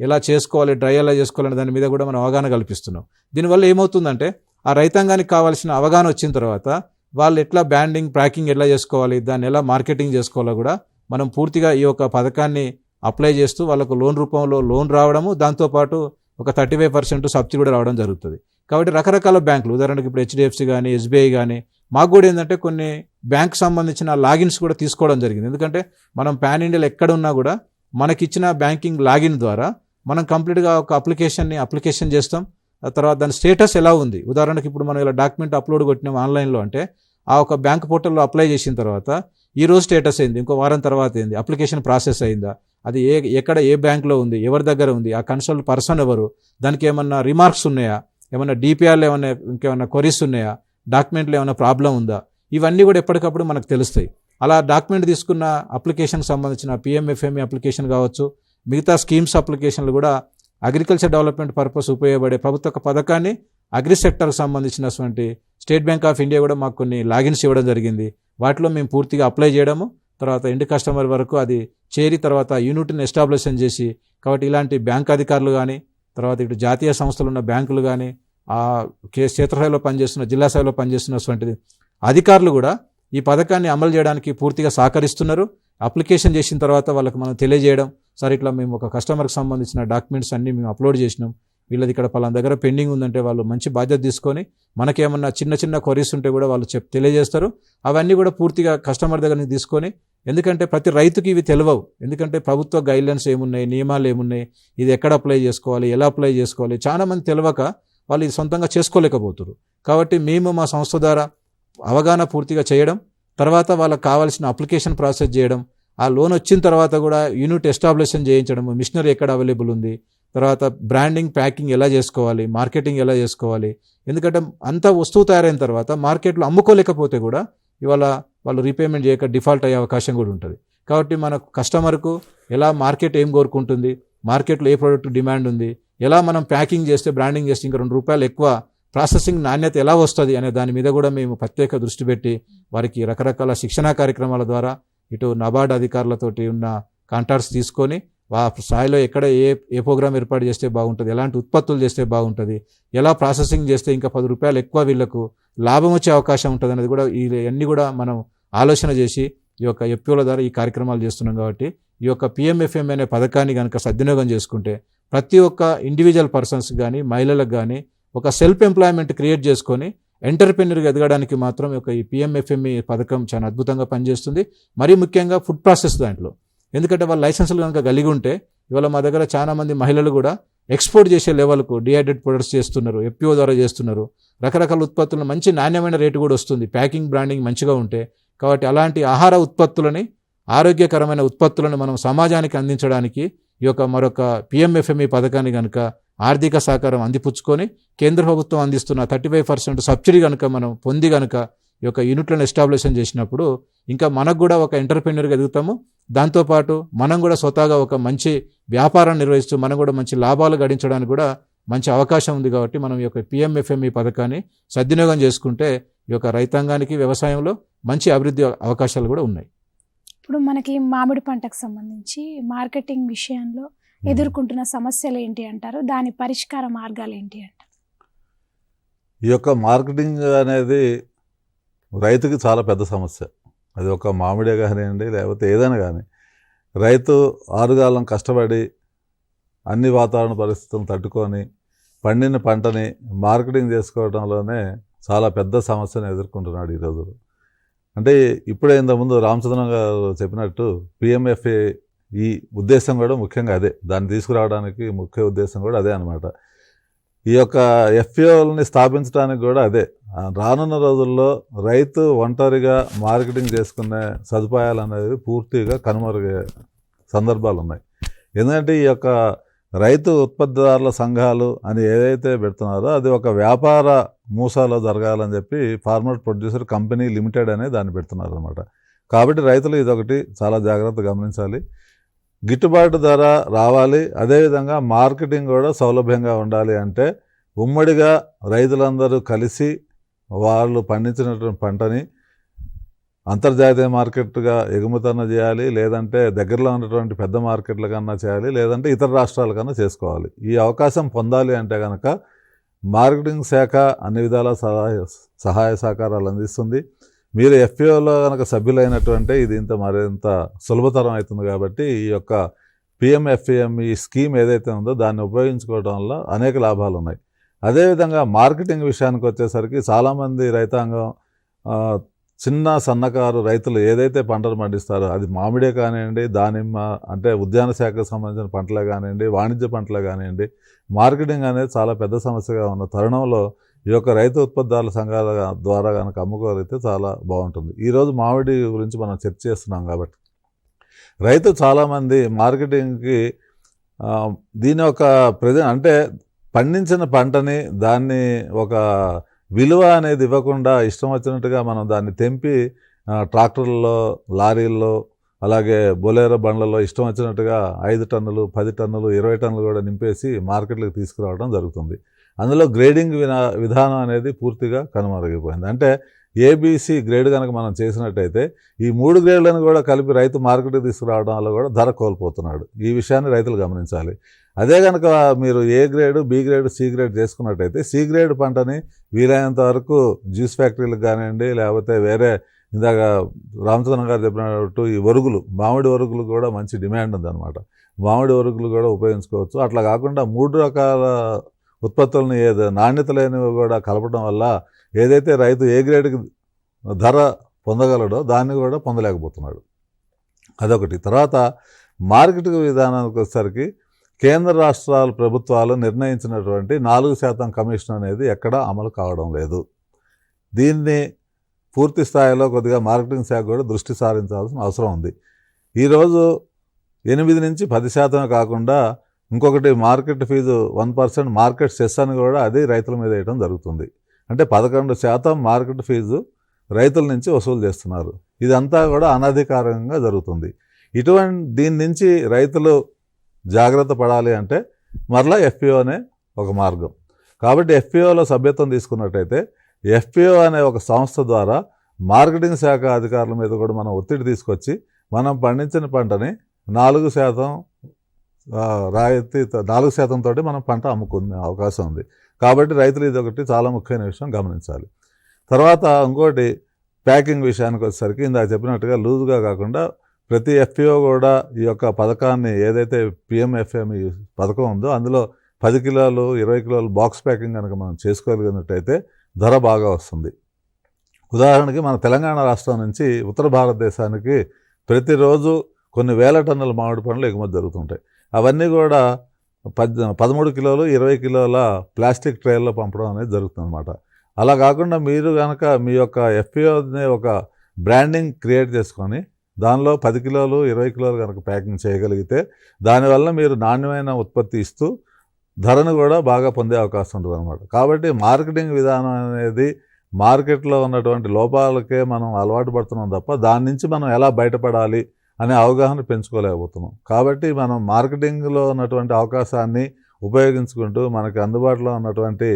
ఎలా చేసుకోవాలి, డ్రై ఎలా చేసుకోవాలనే దాని మీద కూడా మనం అవగాహన కల్పిస్తున్నాం. దీనివల్ల ఏమవుతుందంటే ఆ రైతాంగానికి కావాల్సిన అవగాహన వచ్చిన తర్వాత వాళ్ళు ఎట్లా బ్రాండింగ్, ప్యాకింగ్ ఎట్లా చేసుకోవాలి, దాన్ని ఎలా మార్కెటింగ్ చేసుకోవాలో కూడా మనం పూర్తిగా ఈ యొక్క పథకాన్ని అప్లై చేస్తూ వాళ్ళకు లోన్ రూపంలో లోన్ రావడము, దాంతోపాటు ఒక 35% సబ్సిడీ కూడా రావడం జరుగుతుంది. కాబట్టి రకరకాల బ్యాంకులు, ఉదాహరణకు ఇప్పుడు హెచ్డిఎఫ్సి కానీ ఎస్బీఐ కానీ మాకు కూడా ఏంటంటే కొన్ని బ్యాంక్ సంబంధించిన లాగిన్స్ కూడా తీసుకోవడం జరిగింది. ఎందుకంటే మనం పాన్ ఇండియాలో ఎక్కడ ఉన్నా కూడా మనకిచ్చిన బ్యాంకింగ్ లాగిన్ ద్వారా మనం కంప్లీట్గా ఒక అప్లికేషన్ చేస్తాం. ఆ తర్వాత దాని స్టేటస్ ఎలా ఉంది, ఉదాహరణకి ఇప్పుడు మనం ఇలా డాక్యుమెంట్ అప్లోడ్ కొట్టినాం ఆన్లైన్లో అంటే ఆ ఒక బ్యాంక్ పోర్టల్లో అప్లై చేసిన తర్వాత ఈ రోజు స్టేటస్ అయింది, ఇంకో వారం తర్వాత ఏంది, అప్లికేషన్ ప్రాసెస్ అయిందా, అది ఎక్కడ ఏ బ్యాంక్లో ఉంది, ఎవరి దగ్గర ఉంది, ఆ కన్సల్ట్ పర్సన్ ఎవరు, దానికి ఏమన్నా రిమార్క్స్ ఉన్నాయా, ఏమన్నా డిపిఆర్లు ఏమన్నా ఇంకేమన్నా క్వరీస్ ఉన్నాయా, డాక్యుమెంట్లు ఏమైనా ప్రాబ్లం ఉందా, ఇవన్నీ కూడా ఎప్పటికప్పుడు మనకు తెలుస్తాయి. అలా డాక్యుమెంట్ తీసుకున్న అప్లికేషన్కి సంబంధించిన పిఎంఎఫ్ఎంఈ అప్లికేషన్ కావచ్చు, మిగతా స్కీమ్స్ అప్లికేషన్లు కూడా అగ్రికల్చర్ డెవలప్మెంట్ పర్పస్ ఉపయోగపడే ప్రభుత్వ పథకాన్ని అగ్రి సెక్టర్కి సంబంధించినటువంటి స్టేట్ బ్యాంక్ ఆఫ్ ఇండియా కూడా మాకు కొన్ని లాగిన్స్ ఇవ్వడం జరిగింది. వాటిలో మేము పూర్తిగా అప్లై చేయడము, తర్వాత ఎండ్ కస్టమర్ వరకు అది చేరి తర్వాత యూనిట్ని ఎస్టాబ్లిషన్ చేసి, కాబట్టి ఇలాంటి బ్యాంక్ అధికారులు కానీ, తర్వాత ఇటు జాతీయ సంస్థలు ఉన్న బ్యాంకులు కానీ, ఆ క్షేత్రస్థాయిలో పనిచేస్తున్న జిల్లా స్థాయిలో పనిచేస్తున్నటువంటి అధికారులు కూడా ఈ పథకాన్ని అమలు చేయడానికి పూర్తిగా సహకరిస్తున్నారు. అప్లికేషన్ చేసిన తర్వాత వాళ్ళకి మనం తెలియజేయడం, సార్ ఇట్లా మేము ఒక కస్టమర్కి సంబంధించిన డాక్యుమెంట్స్ అన్నీ మేము అప్లోడ్ చేసినాం, వీళ్ళది ఇక్కడ పలానా దగ్గర పెండింగ్ ఉందంటే వాళ్ళు మంచి బాధ్యత తీసుకొని మనకేమన్నా చిన్న చిన్న క్వరీస్ ఉంటే కూడా వాళ్ళు తెలియజేస్తారు. అవన్నీ కూడా పూర్తిగా కస్టమర్ దగ్గర నుంచి తీసుకొని, ఎందుకంటే ప్రతి రైతుకి ఇవి తెలియవు, ఎందుకంటే ప్రభుత్వ గైడ్లైన్స్ ఏమున్నాయి, నియమాలు ఏమున్నాయి, ఇది ఎక్కడ అప్లై చేసుకోవాలి, ఎలా అప్లై చేసుకోవాలి, చాలా మంది తెలియక వాళ్ళు ఇది సొంతంగా చేసుకోలేకపోతున్నారు. కాబట్టి మేము మా సంస్థ ద్వారా అవగాహన పూర్తిగా చేయడం, తర్వాత వాళ్ళకి కావాల్సిన అప్లికేషన్ ప్రాసెస్ చేయడం, ఆ లోన్ వచ్చిన తర్వాత కూడా యూనిట్ ఎస్టాబ్లిషన్ చేయించడం, మిషనరీ ఎక్కడ అవైలబుల్ ఉంది, తర్వాత బ్రాండింగ్ ప్యాకింగ్ ఎలా చేసుకోవాలి, మార్కెటింగ్ ఎలా చేసుకోవాలి, ఎందుకంటే అంత వస్తువు తయారైన తర్వాత మార్కెట్లో అమ్ముకోలేకపోతే కూడా ఇవాళ వాళ్ళు రీపేమెంట్ చేయక డిఫాల్ట్ అయ్యే అవకాశం కూడా ఉంటుంది. కాబట్టి మన కస్టమర్కు ఎలా మార్కెట్ ఏం కోరుకుంటుంది, మార్కెట్లో ఏ ప్రోడక్ట్ డిమాండ్ ఉంది, ఎలా మనం ప్యాకింగ్ చేస్తే బ్రాండింగ్ చేస్తే ఇంకా ₹2 ఎక్కువ ప్రాసెసింగ్ నాణ్యత ఎలా వస్తుంది అనే దాని మీద కూడా మేము ప్రత్యేక దృష్టి పెట్టి వారికి రకరకాల శిక్షణా కార్యక్రమాల ద్వారా ఇటు నబార్డ్ అధికారులతోటి ఉన్న కాంటాక్ట్స్ తీసుకొని ఆ స్థాయిలో ఎక్కడ ఏ ప్రోగ్రామ్ ఏర్పాటు చేస్తే బాగుంటుంది, ఎలాంటి ఉత్పత్తులు చేస్తే బాగుంటుంది, ఎలా ప్రాసెసింగ్ చేస్తే ఇంకా ₹10 ఎక్కువ వీళ్లకు లాభం వచ్చే అవకాశం ఉంటుంది అనేది కూడా ఇవన్నీ కూడా మనం ఆలోచన చేసి ఈ యొక్క ఎఫ్పిఓల ద్వారా ఈ కార్యక్రమాలు చేస్తున్నాం. కాబట్టి ఈ యొక్క పిఎంఎఫ్ఎం అనే పథకాన్ని కనుక సద్వినియోగం చేసుకుంటే ప్రతి ఒక్క ఇండివిజువల్ పర్సన్స్ కానీ మహిళలకు కానీ ఒక సెల్ఫ్ ఎంప్లాయ్మెంట్ క్రియేట్ చేసుకొని ఎంటర్ప్రెన్యూర్గా ఎదగడానికి మాత్రం ఈ పిఎంఎఫ్ఎంఈ పథకం చాలా అద్భుతంగా పనిచేస్తుంది. మరీ ముఖ్యంగా ఫుడ్ ప్రాసెస్ దాంట్లో, ఎందుకంటే వాళ్ళు లైసెన్సులు కనుక కలిగి ఉంటే ఇవాళ మా దగ్గర చాలా మంది మహిళలు కూడా ఎక్స్పోర్ట్ చేసే లెవెల్కు డిహైడ్రేట్ ప్రొడక్ట్స్ చేస్తున్నారు, ఎఫ్పిఓ ద్వారా చేస్తున్నారు. రకరకాల ఉత్పత్తులను మంచి నాణ్యమైన రేటు కూడా వస్తుంది ప్యాకింగ్ బ్రాండింగ్ మంచిగా ఉంటే. కాబట్టి అలాంటి ఆహార ఉత్పత్తులని, ఆరోగ్యకరమైన ఉత్పత్తులను మనం సమాజానికి అందించడానికి ఈ యొక్క మరొక పిఎంఎఫ్ఎంఈ పథకాన్ని కనుక ఆర్థిక సహకారం అందిపుచ్చుకొని కేంద్ర ప్రభుత్వం అందిస్తున్న 35% సబ్సిడీ కనుక మనం పొంది కనుక ఈ యొక్క యూనిట్లను ఎస్టాబ్లిషన్ చేసినప్పుడు ఇంకా మనకు కూడా ఒక ఎంటర్ప్రెన్యూర్గా ఎదుగుతాము. దాంతోపాటు మనం కూడా స్వతహాగా ఒక మంచి వ్యాపారం నిర్వహిస్తూ మనం కూడా మంచి లాభాలు గడించడానికి కూడా మంచి అవకాశం ఉంది. కాబట్టి మనం ఈ యొక్క పిఎంఎఫ్ఎంఈ పథకాన్ని సద్వినియోగం చేసుకుంటే ఈ యొక్క రైతాంగానికి వ్యవసాయంలో మంచి అభివృద్ధి అవకాశాలు కూడా ఉన్నాయి. ఇప్పుడు మనకి మామిడి పంటకు సంబంధించి మార్కెటింగ్ విషయంలో ఎదుర్కొంటున్న సమస్యలు ఏంటి అంటారు, దాని పరిష్కార మార్గాలు ఏంటి అంటారు? ఈ యొక్క మార్కెటింగ్ అనేది రైతుకి చాలా పెద్ద సమస్య. అది ఒక మామిడే కానివ్వండి లేకపోతే ఏదైనా కానీ, రైతు ఆరుగాలం కష్టపడి అన్ని వాతావరణ పరిస్థితులను తట్టుకొని పండిన పంటని మార్కెటింగ్ చేసుకోవడంలోనే చాలా పెద్ద సమస్యను ఎదుర్కొంటున్నాడు ఈ రోజులు. అంటే ఇప్పుడే ఇంతకుముందు రామచంద్రం గారు చెప్పినట్టు పిఎంఎఫ్ఏ ఈ ఉద్దేశం కూడా ముఖ్యంగా అదే, దాన్ని తీసుకురావడానికి ముఖ్య ఉద్దేశం కూడా అదే అనమాట. ఈ యొక్క ఎఫ్పిఓల్ని స్థాపించడానికి కూడా అదే. రానున్న రోజుల్లో రైతు ఒంటరిగా మార్కెటింగ్ చేసుకునే సదుపాయాలు అనేవి పూర్తిగా కనుమరుగే సందర్భాలు ఉన్నాయి. ఎందుకంటే ఈ యొక్క రైతు ఉత్పత్తిదారుల సంఘాలు అని ఏదైతే పెడుతున్నారో అది ఒక వ్యాపార మూసాలో జరగాలని చెప్పి ఫార్మర్ ప్రొడ్యూసర్ కంపెనీ లిమిటెడ్ అనే దాన్ని పెడుతున్నారు అనమాట. కాబట్టి రైతులు ఇదొకటి చాలా జాగ్రత్తగా గమనించాలి. గిట్టుబాటు ధర రావాలి, అదేవిధంగా మార్కెటింగ్ కూడా సౌలభ్యంగా ఉండాలి. అంటే ఉమ్మడిగా రైతులందరూ కలిసి వాళ్ళు పండించినటువంటి పంటని అంతర్జాతీయ మార్కెట్గా ఎగుమతన్న చేయాలి, లేదంటే దగ్గరలో ఉన్నటువంటి పెద్ద మార్కెట్ల కన్నా చేయాలి, లేదంటే ఇతర రాష్ట్రాల కన్నా చేసుకోవాలి. ఈ అవకాశం పొందాలి అంటే కనుక మార్కెటింగ్ శాఖ అన్ని విధాల సహాయ సహకారాలు అందిస్తుంది. మీరు ఎఫ్పిఓలో కనుక సభ్యులైనటువంటి ఇది మరింత సులభతరం అవుతుంది. కాబట్టి ఈ యొక్క పిఎంఎఫ్ఎంఈ స్కీమ్ ఏదైతే ఉందో దాన్ని ఉపయోగించుకోవడం వల్ల అనేక లాభాలు ఉన్నాయి. అదేవిధంగా మార్కెటింగ్ విషయానికి వచ్చేసరికి చాలామంది రైతాంగం చిన్న సన్నకారు రైతులు ఏదైతే పంటలు పండిస్తారో అది మామిడే కానివ్వండి, దానిమ్మ అంటే ఉద్యాన శాఖకు సంబంధించిన పంటలే కానివ్వండి, వాణిజ్య పంటలే కానివ్వండి, మార్కెటింగ్ అనేది చాలా పెద్ద సమస్యగా ఉన్న తరుణంలో ఈ యొక్క రైతు ఉత్పత్తిదారుల సంఘాల ద్వారా కనుక అమ్ముకోగలిగితే చాలా బాగుంటుంది. ఈరోజు మామిడి గురించి మనం చర్చ చేస్తున్నాం కాబట్టి రైతు చాలామంది మార్కెటింగ్కి దీని ఒక అంటే పండించిన పంటని దాన్ని ఒక విలువ అనేది ఇవ్వకుండా ఇష్టం వచ్చినట్టుగా మనం దాన్ని తెంపి ట్రాక్టర్లలో, లారీల్లో, అలాగే బొలేరో బండ్లలో ఇష్టం వచ్చినట్టుగా 5 టన్నులు, 10 టన్నులు, 20 టన్నులు కూడా నింపేసి మార్కెట్లకు తీసుకురావడం జరుగుతుంది. అందులో గ్రేడింగ్ విధానం అనేది పూర్తిగా కనుమరుగైపోయింది. అంటే ఏబీసీ గ్రేడ్ కనుక మనం చేసినట్టయితే ఈ 3 గ్రేడ్లను కూడా కలిపి రైతు మార్కెట్కి తీసుకురావడం వల్ల కూడా ధర కోల్పోతున్నాడు. ఈ విషయాన్ని రైతులు గమనించాలి. అదే కనుక మీరు A grade, B grade, C grade చేసుకున్నట్టయితే సి గ్రేడ్ పంటని వీలైనంత వరకు జ్యూస్ ఫ్యాక్టరీలకు కానివ్వండి, లేకపోతే వేరే ఇందాక రామచంద్రన్ గారు చెప్పినట్టు ఈ ఒరుగులు, మామిడి ఒరుగులు కూడా మంచి డిమాండ్ ఉందన్నమాట. మామిడి ఒరుగులు కూడా ఉపయోగించుకోవచ్చు. అట్లా కాకుండా 3 రకాల ఉత్పత్తులను నాణ్యత లేనివి కూడా కలపడం వల్ల ఏదైతే రైతు ఏ గ్రేడ్కి ధర పొందగలడో దాన్ని కూడా పొందలేకపోతున్నాడు. అదొకటి. తర్వాత మార్కెటింగ్ విధానానికి వచ్చేసరికి కేంద్ర రాష్ట్రాల ప్రభుత్వాలు నిర్ణయించినటువంటి 4% కమిషన్ అనేది ఎక్కడా అమలు కావడం లేదు. దీన్ని పూర్తి స్థాయిలో కొద్దిగా మార్కెటింగ్ శాఖ కూడా దృష్టి సారించాల్సిన అవసరం ఉంది. ఈరోజు 8 నుంచి 10% కాకుండా ఇంకొకటి మార్కెట్ ఫీజు 1% మార్కెట్ సెస్ అని కూడా అది రైతుల మీద వేయడం జరుగుతుంది. అంటే 11% మార్కెట్ ఫీజు రైతుల నుంచి వసూలు చేస్తున్నారు. ఇదంతా కూడా అనధికారికంగా జరుగుతుంది. దీని నుంచి రైతులు జాగ్రత్త పడాలి అంటే మరలా ఎఫ్పిఓ అనే ఒక మార్గం. కాబట్టి ఎఫ్పిఓలో సభ్యత్వం తీసుకున్నట్టయితే ఎఫ్పిఓ అనే ఒక సంస్థ ద్వారా మార్కెటింగ్ శాఖ అధికారుల మీద కూడా మనం ఒత్తిడి తీసుకొచ్చి మనం పండించిన పంటని 4% రాయితీ 4% తోటి మనం పంట అమ్ముకునే అవకాశం ఉంది. కాబట్టి రైతులు ఇది ఒకటి చాలా ముఖ్యమైన విషయం గమనించాలి. తర్వాత ఇంకోటి ప్యాకింగ్ విషయానికి వచ్చేసరికి ఇందాక చెప్పినట్టుగా లూజుగా కాకుండా ప్రతి ఎఫ్పిఓ కూడా ఈ యొక్క పథకాన్ని ఏదైతే పిఎంఎఫ్ఎంఈ పథకం ఉందో అందులో 10 కిలోలు 20 కిలోలు బాక్స్ ప్యాకింగ్ కనుక మనం చేసుకోగలిగినట్టయితే ధర బాగా వస్తుంది. ఉదాహరణకి మన తెలంగాణ రాష్ట్రం నుంచి ఉత్తర భారతదేశానికి ప్రతిరోజు కొన్ని వేల టన్నుల మామిడి పండ్లు ఎగుమతి జరుగుతుంటాయి. అవన్నీ కూడా 13 కిలోలు 20 కిలోల ప్లాస్టిక్ ట్రేల్లో పంపడం అనేది జరుగుతుంది అన్నమాట. అలా కాకుండా మీరు కనుక మీ యొక్క ఎఫ్పిఓని ఒక బ్రాండింగ్ క్రియేట్ చేసుకొని దానిలో 10 కిలోలు 20 కిలోలు కనుక ప్యాకింగ్ చేయగలిగితే దానివల్ల మీరు నాణ్యమైన ఉత్పత్తి ఇస్తూ ధరను కూడా బాగా పొందే అవకాశం ఉంటుంది అన్నమాట. కాబట్టి మార్కెటింగ్ విధానం అనేది మార్కెట్లో ఉన్నటువంటి లోపాలకే మనం అలవాటు పడుతున్నాం తప్ప దాని నుంచి మనం ఎలా బయటపడాలి అనే అవగాహన పెంచుకోలేకపోతున్నాం. కాబట్టి మనం మార్కెటింగ్లో ఉన్నటువంటి అవకాశాన్ని ఉపయోగించుకుంటూ మనకి అందుబాటులో ఉన్నటువంటి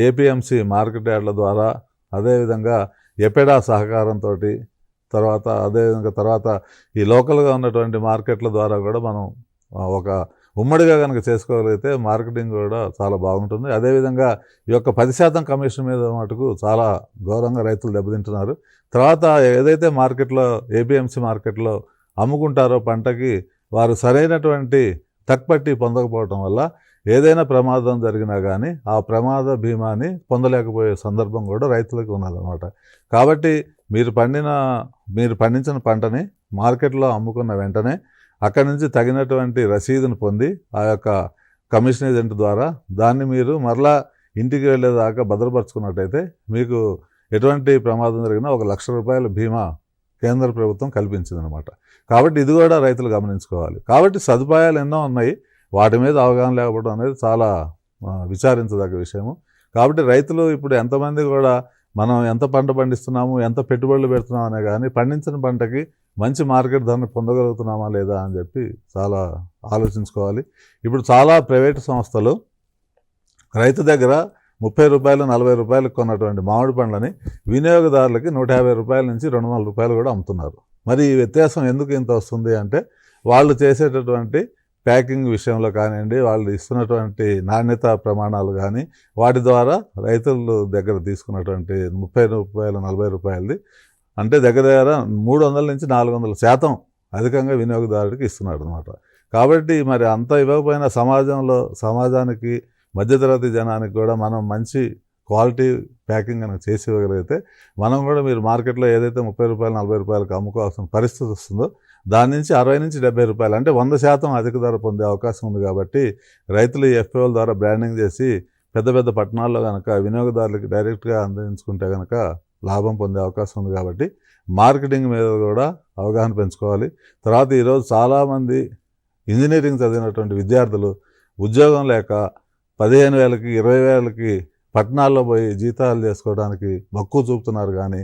ఏపీఎంసీ మార్కెట్ యార్డ్ల ద్వారా, అదేవిధంగా ఎపెడా సహకారంతో, తర్వాత ఈ లోకల్గా ఉన్నటువంటి మార్కెట్ల ద్వారా కూడా మనం ఒక ఉమ్మడిగా కనుక చేసుకోగలిగితే మార్కెటింగ్ కూడా చాలా బాగుంటుంది. అదేవిధంగా ఈ యొక్క 10% కమిషన్ మీద మటుకు చాలా ఘోరంగా రైతులు దెబ్బతింటున్నారు. తర్వాత ఏదైతే మార్కెట్లో ఏపీఎంసీ మార్కెట్లో అమ్ముకుంటారో పంటకి వారు సరైనటువంటి తక్పట్టి పొందకపోవటం వల్ల ఏదైనా ప్రమాదం జరిగినా కానీ ఆ ప్రమాద బీమాని పొందలేకపోయే సందర్భం కూడా రైతులకు ఉన్నదన్నమాట. కాబట్టి మీరు పండించిన పంటని మార్కెట్లో అమ్ముకున్న వెంటనే అక్కడి నుంచి తగినటువంటి రసీదును పొంది ఆ యొక్క కమిషన్ ఏజెంట్ ద్వారా దాన్ని మీరు మరలా ఇంటికి వెళ్ళేదాకా భద్రపరుచుకున్నట్టయితే మీకు ఎటువంటి ప్రమాదం జరిగినా ₹1,00,000 బీమా కేంద్ర ప్రభుత్వం కల్పించిందనమాట. కాబట్టి ఇది కూడా రైతులు గమనించుకోవాలి. కాబట్టి సదుపాయాలు ఎన్నో ఉన్నాయి, వాటి మీద అవగాహన లేకపోవడం అనేది చాలా విచారించదగ్గ విషయము. కాబట్టి రైతులు ఇప్పుడు ఎంతమంది కూడా మనం ఎంత పంట పండిస్తున్నాము, ఎంత పెట్టుబడులు పెడుతున్నాం అనే కానీ పండించిన పంటకి మంచి మార్కెట్ ధరను పొందగలుగుతున్నామా లేదా అని చెప్పి చాలా ఆలోచించుకోవాలి. ఇప్పుడు చాలా ప్రైవేటు సంస్థలు రైతు దగ్గర ₹30 ₹40 కొన్నటువంటి మామిడి పండ్లని వినియోగదారులకి ₹150 నుంచి ₹200 కూడా అమ్ముతున్నారు. మరి ఈ వ్యత్యాసం ఎందుకు ఇంత వస్తుంది అంటే వాళ్ళు చేసేటటువంటి ప్యాకింగ్ విషయంలో కానివ్వండి, వాళ్ళు ఇస్తున్నటువంటి నాణ్యత ప్రమాణాలు కానీ వాటి ద్వారా రైతుల దగ్గర తీసుకున్నటువంటి ₹30 ₹40 అంటే దగ్గర 300 నుంచి 400% అధికంగా వినియోగదారుడికి ఇస్తున్నాడు అనమాట. కాబట్టి మరి అంత ఇవ్వకపోయినా సమాజానికి మధ్యతరగతి జనానికి కూడా మనం మంచి క్వాలిటీ ప్యాకింగ్ కనుక చేసి ఇవ్వగలిగితే మనం కూడా మీరు మార్కెట్లో ఏదైతే ₹30 ₹40 అమ్ముకోవాల్సిన పరిస్థితి వస్తుందో దాని నుంచి ₹60 నుంచి ₹70 అంటే 100% అధిక ధర పొందే అవకాశం ఉంది. కాబట్టి రైతులు ఎఫ్పిఓల ద్వారా బ్రాండింగ్ చేసి పెద్ద పెద్ద పట్టణాల్లో కనుక వినియోగదారులకి డైరెక్ట్గా అందించుకుంటే కనుక లాభం పొందే అవకాశం ఉంది. కాబట్టి మార్కెటింగ్ మీద కూడా అవగాహన పెంచుకోవాలి. తర్వాత ఈరోజు చాలామంది ఇంజనీరింగ్ చదివినటువంటి విద్యార్థులు ఉద్యోగం లేక 15,000కి 20,000కి పట్టణాల్లో పోయి జీతాలు చేసుకోవడానికి మక్కువ చూపుతున్నారు. కానీ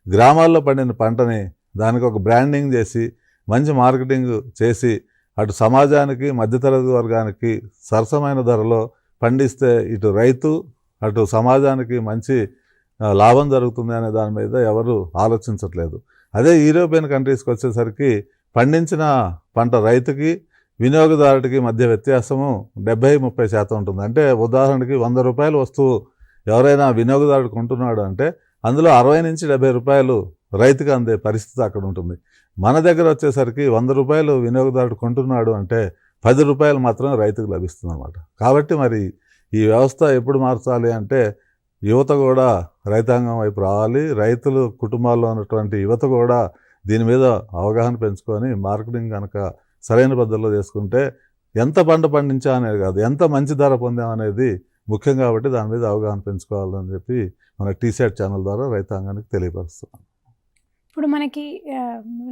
గ్రామాల్లో పండిన పంటని దానికి ఒక బ్రాండింగ్ చేసి మంచి మార్కెటింగ్ చేసి అటు సమాజానికి మధ్యతరగతి వర్గానికి సరసమైన ధరలో పండిస్తే ఇటు రైతు అటు సమాజానికి మంచి లాభం జరుగుతుంది అనే దాని మీద ఎవరు ఆలోచించట్లేదు. అదే యూరోపియన్ కంట్రీస్కి వచ్చేసరికి పండించిన పంట రైతుకి వినియోగదారుడికి మధ్య వ్యత్యాసము 70-30% ఉంటుంది. అంటే ఉదాహరణకి 100 రూపాయల వస్తువు ఎవరైనా వినియోగదారుడు కొంటున్నాడు అంటే అందులో 60 నుంచి 70 రూపాయలు రైతుకు అందే పరిస్థితి అక్కడ ఉంటుంది. మన దగ్గర వచ్చేసరికి 100 రూపాయలు వినియోగదారుడు కొంటున్నాడు అంటే 10 రూపాయలు మాత్రమే రైతుకు లభిస్తుంది అన్నమాట. కాబట్టి మరి ఈ వ్యవస్థ ఎప్పుడు మార్చాలి అంటే యువత కూడా రైతాంగం వైపు రావాలి. రైతులు కుటుంబాల్లో ఉన్నటువంటి యువత కూడా దీని మీద అవగాహన పెంచుకొని మార్కెటింగ్ కనుక సరైన పద్ధతిలో చేసుకుంటే ఎంత పంట పండించా అనేది కాదు, ఎంత మంచి ధర పొందాం అనేది ముఖ్యం. కాబట్టి దాని మీద అవగాహన పెంచుకోవాలని చెప్పి మన టీసాట్ ఛానల్ ద్వారా రైతాంగానికి తెలియపరుస్తున్నాం. ఇప్పుడు మనకి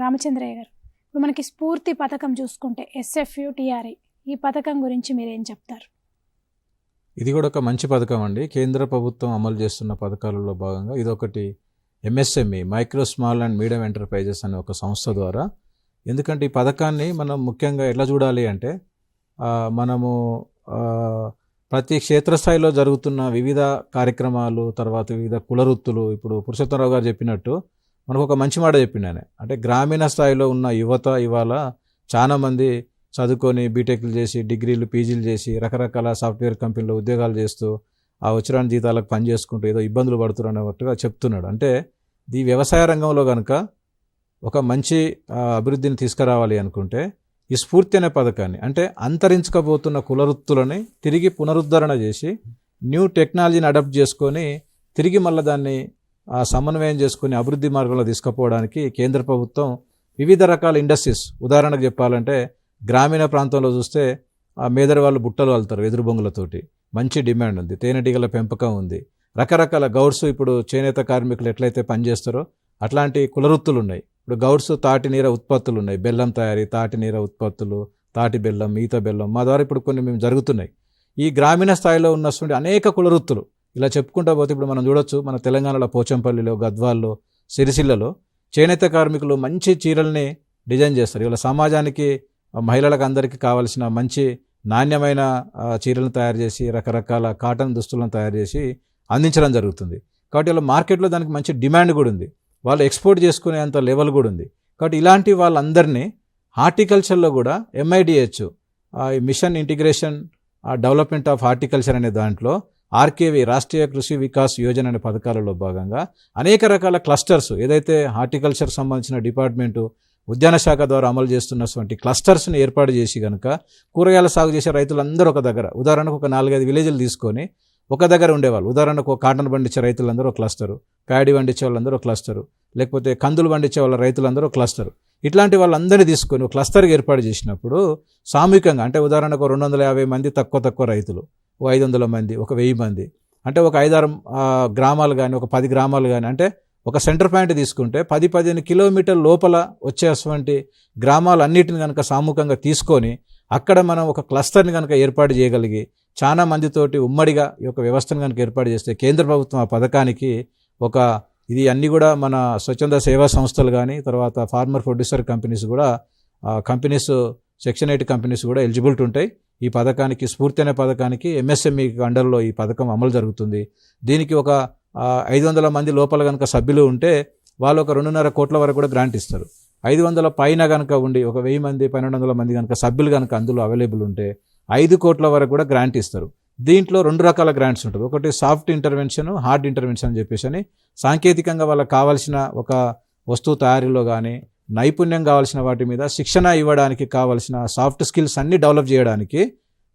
రామచంద్రయ్య గారు, ఇప్పుడు మనకి స్ఫూర్తి పథకం చూసుకుంటే SFUTRI ఈ పథకం గురించి మీరేం చెప్తారు? ఇది కూడా ఒక మంచి పథకం అండి. కేంద్ర ప్రభుత్వం అమలు చేస్తున్న పథకాలలో భాగంగా ఇదొకటి MSME micro small and medium enterprises అనే ఒక సంస్థ ద్వారా. ఎందుకంటే ఈ పథకాన్ని మనం ముఖ్యంగా ఎట్లా చూడాలి అంటే మనము ప్రతి క్షేత్రస్థాయిలో జరుగుతున్న వివిధ కార్యక్రమాలు, తర్వాత వివిధ కులవృత్తులు, ఇప్పుడు పురుషోత్తమరావు గారు చెప్పినట్టు మనకు ఒక మంచి మాట చెప్పిండానే, అంటే గ్రామీణ స్థాయిలో ఉన్న యువత ఇవాళ చాలామంది చదువుకొని బీటెక్లు చేసి డిగ్రీలు పీజీలు చేసి రకరకాల సాఫ్ట్వేర్ కంపెనీలో ఉద్యోగాలు చేస్తూ ఆ వచ్చిరాని జీతాలకు పని చేసుకుంటూ ఏదో ఇబ్బందులు పడుతున్నారు అన్నట్టుగా చెప్తున్నాడు. అంటే ఈ వ్యవసాయ రంగంలో కనుక ఒక మంచి అభివృద్ధిని తీసుకురావాలి అనుకుంటే ఈ స్ఫూర్తి అనే పథకాన్ని, అంటే అంతరించకపోతున్న కులవృత్తులని తిరిగి పునరుద్ధరణ చేసి న్యూ టెక్నాలజీని అడాప్ట్ చేసుకొని తిరిగి మళ్ళీ దాన్ని సమన్వయం చేసుకుని అభివృద్ధి మార్గంలో తీసుకుపోవడానికి కేంద్ర ప్రభుత్వం వివిధ రకాల ఇండస్ట్రీస్, ఉదాహరణకు చెప్పాలంటే గ్రామీణ ప్రాంతంలో చూస్తే మేదరి వాళ్ళు బుట్టలు వెళ్తారు వెదురు బొంగులతోటి, మంచి డిమాండ్ ఉంది. తేనెటీగల పెంపకం ఉంది. రకరకాల గౌడ్స్ ఇప్పుడు చేనేత కార్మికులు ఎట్లయితే పనిచేస్తారో అట్లాంటి కులవృత్తులు ఉన్నాయి. ఇప్పుడు గౌడ్స్ తాటి నీర ఉత్పత్తులు ఉన్నాయి, బెల్లం తయారీ, తాటి నీర ఉత్పత్తులు, తాటి బెల్లం, ఈత బెల్లం, మా ద్వారా ఇప్పుడు కొన్ని మేము జరుగుతున్నాయి. ఈ గ్రామీణ స్థాయిలో ఉన్నటువంటి అనేక కులవృత్తులు ఇలా చెప్పుకుంటా పోతే ఇప్పుడు మనం చూడొచ్చు, మన తెలంగాణలో పోచంపల్లిలో, గద్వాల్లో, సిరిసిల్లలో చేనేత కార్మికులు మంచి చీరల్ని డిజైన్ చేస్తారు. ఇలా సమాజానికి మహిళలకు అందరికీ కావాల్సిన మంచి నాణ్యమైన చీరలను తయారు చేసి రకరకాల కాటన్ దుస్తులను తయారు చేసి అందించడం జరుగుతుంది. కాబట్టి ఇలా మార్కెట్లో దానికి మంచి డిమాండ్ కూడా ఉంది, వాళ్ళు ఎక్స్పోర్ట్ చేసుకునేంత లెవెల్ కూడా ఉంది. కాబట్టి ఇలాంటి వాళ్ళందరినీ హార్టికల్చర్లో కూడా MIDH mission integration development of horticulture అనే దాంట్లో RKV రాష్ట్రీయ కృషి వికాస్ యోజన అనే పథకాలలో భాగంగా అనేక రకాల క్లస్టర్స్, ఏదైతే హార్టికల్చర్ సంబంధించిన డిపార్ట్మెంటు ఉద్యాన శాఖ ద్వారా అమలు చేస్తున్నటువంటి క్లస్టర్స్ని ఏర్పాటు చేసి కనుక కూరగాయల సాగు చేసే రైతులందరూ ఒక దగ్గర, ఉదాహరణకు ఒక 4-5 విలేజ్లు తీసుకొని ఒక దగ్గర ఉండేవాళ్ళు. ఉదాహరణకు ఒక కాటన్ పండించే రైతులందరూ ఒక క్లస్టరు, ప్యాడీ పండించే వాళ్ళందరూ ఒక క్లస్టరు, లేకపోతే కందులు పండించే వాళ్ళ రైతులందరూ ఒక క్లస్టరు. ఇట్లాంటి వాళ్ళందరినీ తీసుకొని ఒక క్లస్టర్కి ఏర్పాటు చేసినప్పుడు సామూహికంగా, అంటే ఉదాహరణకు 250 మంది తక్కువ రైతులు, 500 మంది, 1000 మంది, అంటే ఒక 5-6 గ్రామాలు కానీ, ఒక 10 గ్రామాలు కానీ, అంటే ఒక సెంటర్ పాయింట్ తీసుకుంటే 10-15 కిలోమీటర్ల లోపల వచ్చేటువంటి గ్రామాలన్నిటిని కనుక సామూహికంగా తీసుకొని అక్కడ మనం ఒక క్లస్టర్ని కనుక ఏర్పాటు చేయగలిగి చాలా మందితోటి ఉమ్మడిగా ఈ యొక్క వ్యవస్థను కనుక ఏర్పాటు చేస్తే కేంద్ర ప్రభుత్వం ఆ పథకానికి ఒక ఇది అన్నీ కూడా మన స్వచ్ఛంద సేవా సంస్థలు కానీ, తర్వాత ఫార్మర్ ప్రొడ్యూసర్ కంపెనీస్ కూడా కంపెనీస్ సెక్షన్ 8 కంపెనీస్ కూడా ఎలిజిబిలిటీ ఉంటాయి. ఈ పథకానికి, స్ఫూర్తి అనే పథకానికి MSME అండర్లో ఈ పథకం అమలు జరుగుతుంది. దీనికి ఒక 500 మంది లోపల కనుక సభ్యులు ఉంటే వాళ్ళు ఒక 2.5 కోట్ల వరకు కూడా గ్రాంట్ ఇస్తారు. 500 పైన కనుక ఉండి ఒక 1000 మంది, 1200 మంది కనుక సభ్యులు కనుక అందులో అవైలబుల్ ఉంటే 5 కోట్ల వరకు కూడా గ్రాంట్ ఇస్తారు. దీంట్లో 2 రకాల గ్రాంట్స్ ఉంటుంది. ఒకటి సాఫ్ట్ ఇంటర్వెన్షన్, హార్డ్ ఇంటర్వెన్షన్ అని చెప్పేసి సాంకేతికంగా వాళ్ళకి కావాల్సిన ఒక వస్తువు తయారీలో కానీ, నైపుణ్యం కావాల్సిన వాటి మీద శిక్షణ ఇవ్వడానికి కావాల్సిన సాఫ్ట్ స్కిల్స్ అన్నీ డెవలప్ చేయడానికి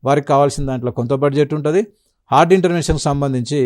వారికి కావాల్సిన దాంట్లో కొంత బడ్జెట్ ఉంటుంది. హార్డ్ ఇంటర్వెన్షన్కి సంబంధించి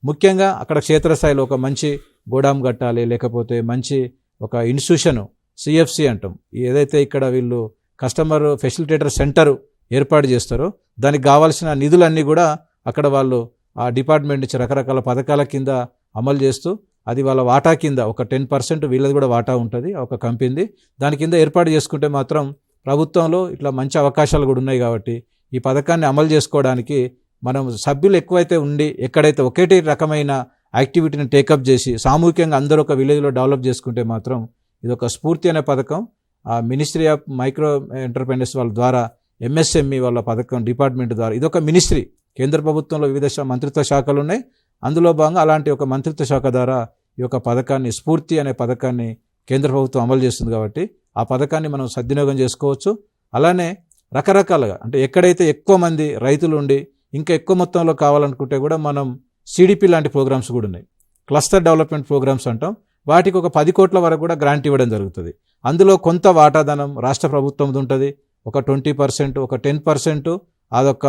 ముఖ్యంగా అక్కడ క్షేత్రస్థాయిలో ఒక మంచి గోడాం కట్టాలి, లేకపోతే మంచి ఒక ఇన్స్టిట్యూషన్ CFC అంటాం, ఏదైతే ఇక్కడ వీళ్ళు కస్టమర్ ఫెసిలిటేటర్ సెంటర్ ఏర్పాటు చేస్తారో దానికి కావాల్సిన నిధులన్నీ కూడా అక్కడ వాళ్ళు ఆ డిపార్ట్మెంట్ నుంచి రకరకాల పథకాల కింద అమలు చేస్తూ అది వాళ్ళ వాటా కింద ఒక 10% వీళ్ళది కూడా వాటా ఉంటుంది ఒక కంపెనీది. దాని కింద ఏర్పాటు చేసుకుంటే మాత్రం ప్రభుత్వంలో ఇట్లా మంచి అవకాశాలు కూడా ఉన్నాయి కాబట్టి ఈ పథకాన్ని అమలు చేసుకోవడానికి మనం సభ్యులు ఎక్కువైతే ఉండి ఎక్కడైతే ఒకేటి రకమైన యాక్టివిటీని టేకప్ చేసి సామూహికంగా అందరూ ఒక విలేజ్లో డెవలప్ చేసుకుంటే మాత్రం ఇది ఒక స్ఫూర్తి అనే పథకం ఆ మినిస్ట్రీ ఆఫ్ మైక్రో ఎంటర్ప్రైనర్స్ వాళ్ళ ద్వారా MSME వాళ్ళ పథకం డిపార్ట్మెంట్ ద్వారా ఇది ఒక మినిస్ట్రీ. కేంద్ర ప్రభుత్వంలో వివిధ మంత్రిత్వ శాఖలు ఉన్నాయి. అందులో భాగంగా అలాంటి ఒక మంత్రిత్వ శాఖ ద్వారా ఈ యొక్క పథకాన్ని స్ఫూర్తి అనే పథకాన్ని కేంద్ర ప్రభుత్వం అమలు చేస్తుంది కాబట్టి ఆ పథకాన్ని మనం సద్వినియోగం చేసుకోవచ్చు. అలానే రకరకాలుగా అంటే ఎక్కడైతే ఎక్కువ మంది రైతులు ఉండి ఇంకా ఎక్కువ మొత్తంలో కావాలనుకుంటే కూడా మనం CDP లాంటి ప్రోగ్రామ్స్ కూడా ఉన్నాయి. క్లస్టర్ డెవలప్మెంట్ ప్రోగ్రామ్స్ అంటాం. వాటికి ఒక 10 కోట్ల వరకు కూడా గ్రాంట్ ఇవ్వడం జరుగుతుంది. అందులో కొంత వాటాదానం రాష్ట్ర ప్రభుత్వంది ఉంటుంది. ఒక 20%, ఒక 10% అదొక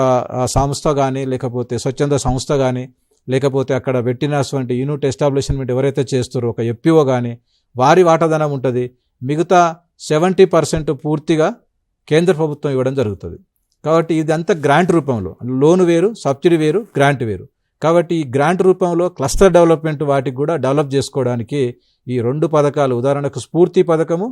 సంస్థ కానీ లేకపోతే స్వచ్ఛంద సంస్థ కానీ లేకపోతే అక్కడ పెట్టినటువంటి యూనిట్ ఎస్టాబ్లిష్మెంట్ ఎవరైతే చేస్తారో ఒక FPO కానీ వారి వాటాదానం ఉంటుంది. మిగతా 70% పూర్తిగా కేంద్ర ప్రభుత్వం ఇవ్వడం జరుగుతుంది. కాబట్టి ఇదంతా గ్రాంట్ రూపంలో, లోన్ వేరు, సబ్సిడీ వేరు, గ్రాంట్ వేరు. కాబట్టి ఈ గ్రాంట్ రూపంలో క్లస్టర్ డెవలప్మెంట్ వాటికి కూడా డెవలప్ చేసుకోవడానికి ఈ 2 పథకాలు, ఉదాహరణకు స్ఫూర్తి పథకము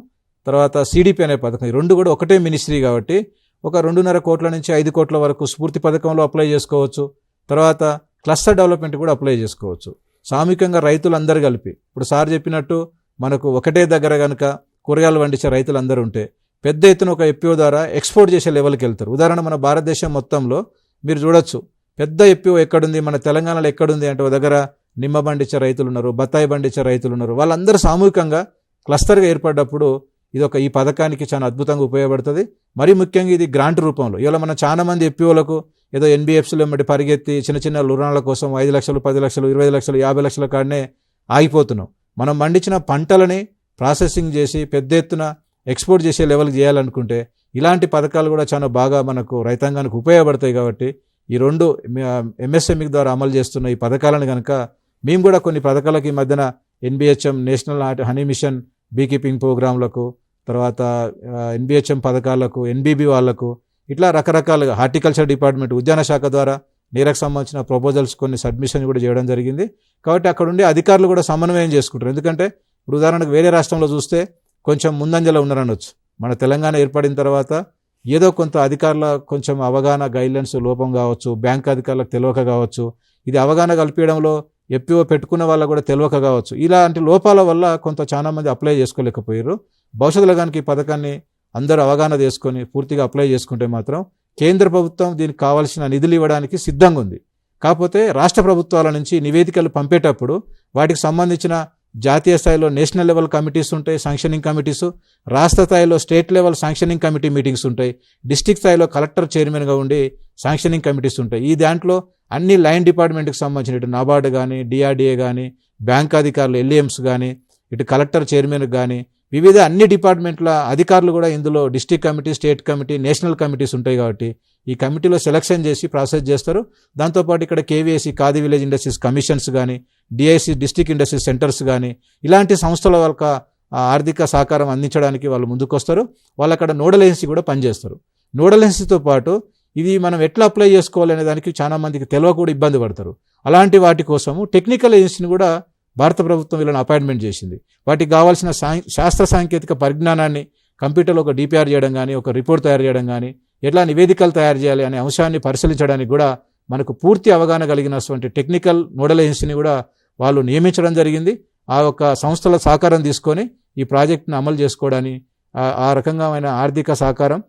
తర్వాత CDP అనే పథకం, ఈ 2 కూడా ఒకటే మినిస్ట్రీ కాబట్టి ఒక 2.5 కోట్ల నుంచి 5 కోట్ల వరకు స్ఫూర్తి పథకంలో అప్లై చేసుకోవచ్చు. తర్వాత క్లస్టర్ డెవలప్మెంట్ కూడా అప్లై చేసుకోవచ్చు. సామూహికంగా రైతులందరూ కలిపి ఇప్పుడు సార్ చెప్పినట్టు మనకు ఒకటే దగ్గర కనుక కూరగాయలు పండించే రైతులందరూ ఉంటే పెద్ద ఎత్తున ఒక FPO ద్వారా ఎక్స్పోర్ట్ చేసే లెవెల్కి వెళ్తారు. ఉదాహరణ మన భారతదేశం మొత్తంలో మీరు చూడొచ్చు పెద్ద FPO ఎక్కడుంది, మన తెలంగాణలో ఎక్కడుంది అంటే ఒక దగ్గర నిమ్మ పండించే రైతులు ఉన్నారు, బత్తాయి పండించే రైతులు ఉన్నారు. వాళ్ళందరూ సామూహికంగా క్లస్టర్గా ఏర్పడ్డప్పుడు ఇది ఈ పథకానికి చాలా అద్భుతంగా ఉపయోగపడుతుంది. మరీ ముఖ్యంగా ఇది గ్రాంట్ రూపంలో. ఇవాళ మన చాలా మంది FPOలకు ఏదో NBFCలో మట్టి పరిగెత్తి చిన్న చిన్న రుణాల కోసం 5 లక్షలు, 10 లక్షలు, 20 లక్షలు, 50 లక్షల కాడనే ఆగిపోతున్నాం. మనం పండించిన పంటలని ప్రాసెసింగ్ చేసి పెద్ద ఎత్తున ఎక్స్పోర్ట్ చేసే లెవెల్కి చేయాలనుకుంటే ఇలాంటి పథకాలు కూడా చాలా బాగా మనకు రైతాంగానికి ఉపయోగపడతాయి. కాబట్టి ఈ 2 MSME ద్వారా అమలు చేస్తున్న ఈ పథకాలను కనుక మేము కూడా కొన్ని పథకాలకి ఈ మధ్యన NBHM national honey mission bee keeping ప్రోగ్రాంలకు, తర్వాత NBHM పథకాలకు, NBB వాళ్లకు ఇట్లా రకరకాలుగా హార్టికల్చర్ డిపార్ట్మెంట్ ఉద్యాన శాఖ ద్వారా నీరకు సంబంధించిన ప్రపోజల్స్ కొన్ని సబ్మిషన్ కూడా చేయడం జరిగింది. కాబట్టి అక్కడ ఉండే అధికారులు కూడా సమన్వయం చేసుకుంటారు. ఎందుకంటే ఇప్పుడు ఉదాహరణకు వేరే రాష్ట్రంలో చూస్తే కొంచెం ముందంజలో ఉన్నారనొచ్చు. మన తెలంగాణ ఏర్పడిన తర్వాత ఏదో కొంత అధికారుల కొంచెం అవగాహన గైడ్లైన్స్ లోపం కావచ్చు, బ్యాంక్ అధికారులకు తెలియక కావచ్చు, ఇది అవగాహన కల్పించడంలో FPO పెట్టుకున్న వాళ్ళకు కూడా తెలియక కావచ్చు. ఇలాంటి లోపాల వల్ల కొంత చాలా మంది అప్లై చేసుకోలేకపోయారు. భవిష్యత్తులో కనుక ఈ పథకాన్ని అందరూ అవగాహన చేసుకొని పూర్తిగా అప్లై చేసుకుంటే మాత్రం కేంద్ర ప్రభుత్వం దీనికి కావాల్సిన నిధులు ఇవ్వడానికి సిద్ధంగా ఉంది. కాకపోతే రాష్ట్ర ప్రభుత్వాల నుంచి నివేదికలు పంపేటప్పుడు వాటికి సంబంధించిన జాతీయ స్థాయిలో నేషనల్ లెవెల్ కమిటీస్ ఉంటాయి, శాంక్షనింగ్ కమిటీస్, రాష్ట్ర స్థాయిలో state level sanctioning committee meetings ఉంటాయి, డిస్ట్రిక్ట్ స్థాయిలో కలెక్టర్ చైర్మన్గా ఉండి శాంక్షనింగ్ కమిటీస్ ఉంటాయి. ఈ దాంట్లో అన్ని లైన్ డిపార్ట్మెంట్కి సంబంధించిన ఇటు నాబార్డు కానీ, DRDA కానీ, బ్యాంక్ అధికారులు, LAMs కానీ, ఇటు కలెక్టర్ చైర్మన్ కానీ వివిధ అన్ని డిపార్ట్మెంట్ల అధికారులు కూడా ఇందులో district committee, state committee, national committees ఉంటాయి. కాబట్టి ఈ కమిటీలో సెలక్షన్ చేసి ప్రాసెస్ చేస్తారు. దాంతోపాటు ఇక్కడ KVSC khadi village industries commissions కానీ, DIC డిస్ట్రిక్ట్ ఇండస్ట్రీ సెంటర్స్ కానీ ఇలాంటి సంస్థల వాళ్ళకి ఆర్థిక సహకారం అందించడానికి వాళ్ళు ముందుకొస్తారు. వాళ్ళు అక్కడ నోడల్ ఏజెన్సీ కూడా పనిచేస్తారు. నోడల్ ఏజెన్సీతో పాటు ఇది మనం ఎట్లా అప్లై చేసుకోవాలనే దానికి చాలా మందికి తెలియక కూడా ఇబ్బంది పడతారు. అలాంటి వాటి కోసము టెక్నికల్ ఏజెన్సీని కూడా భారత ప్రభుత్వం వీళ్ళని అపాయింట్మెంట్ చేసింది. వాటికి కావాల్సిన శాస్త్ర సాంకేతిక పరిజ్ఞానాన్ని కంప్యూటర్లో ఒక DPR చేయడం కానీ, ఒక రిపోర్ట్ తయారు చేయడం కానీ, ఎట్లా నివేదికలు తయారు చేయాలి అనే అంశాన్ని పరిశీలించడానికి కూడా మనకు పూర్తి అవగాహన కలిగినటువంటి టెక్నికల్ నోడల్ ఏజెన్సీని కూడా వాళ్ళు నియమించడం జరిగింది. ఆ యొక్క సంస్థల సహకారం తీసుకొని ఈ ప్రాజెక్టును అమలు చేసుకోవడానికి ఆ రకంగా ఆర్థిక సహకారం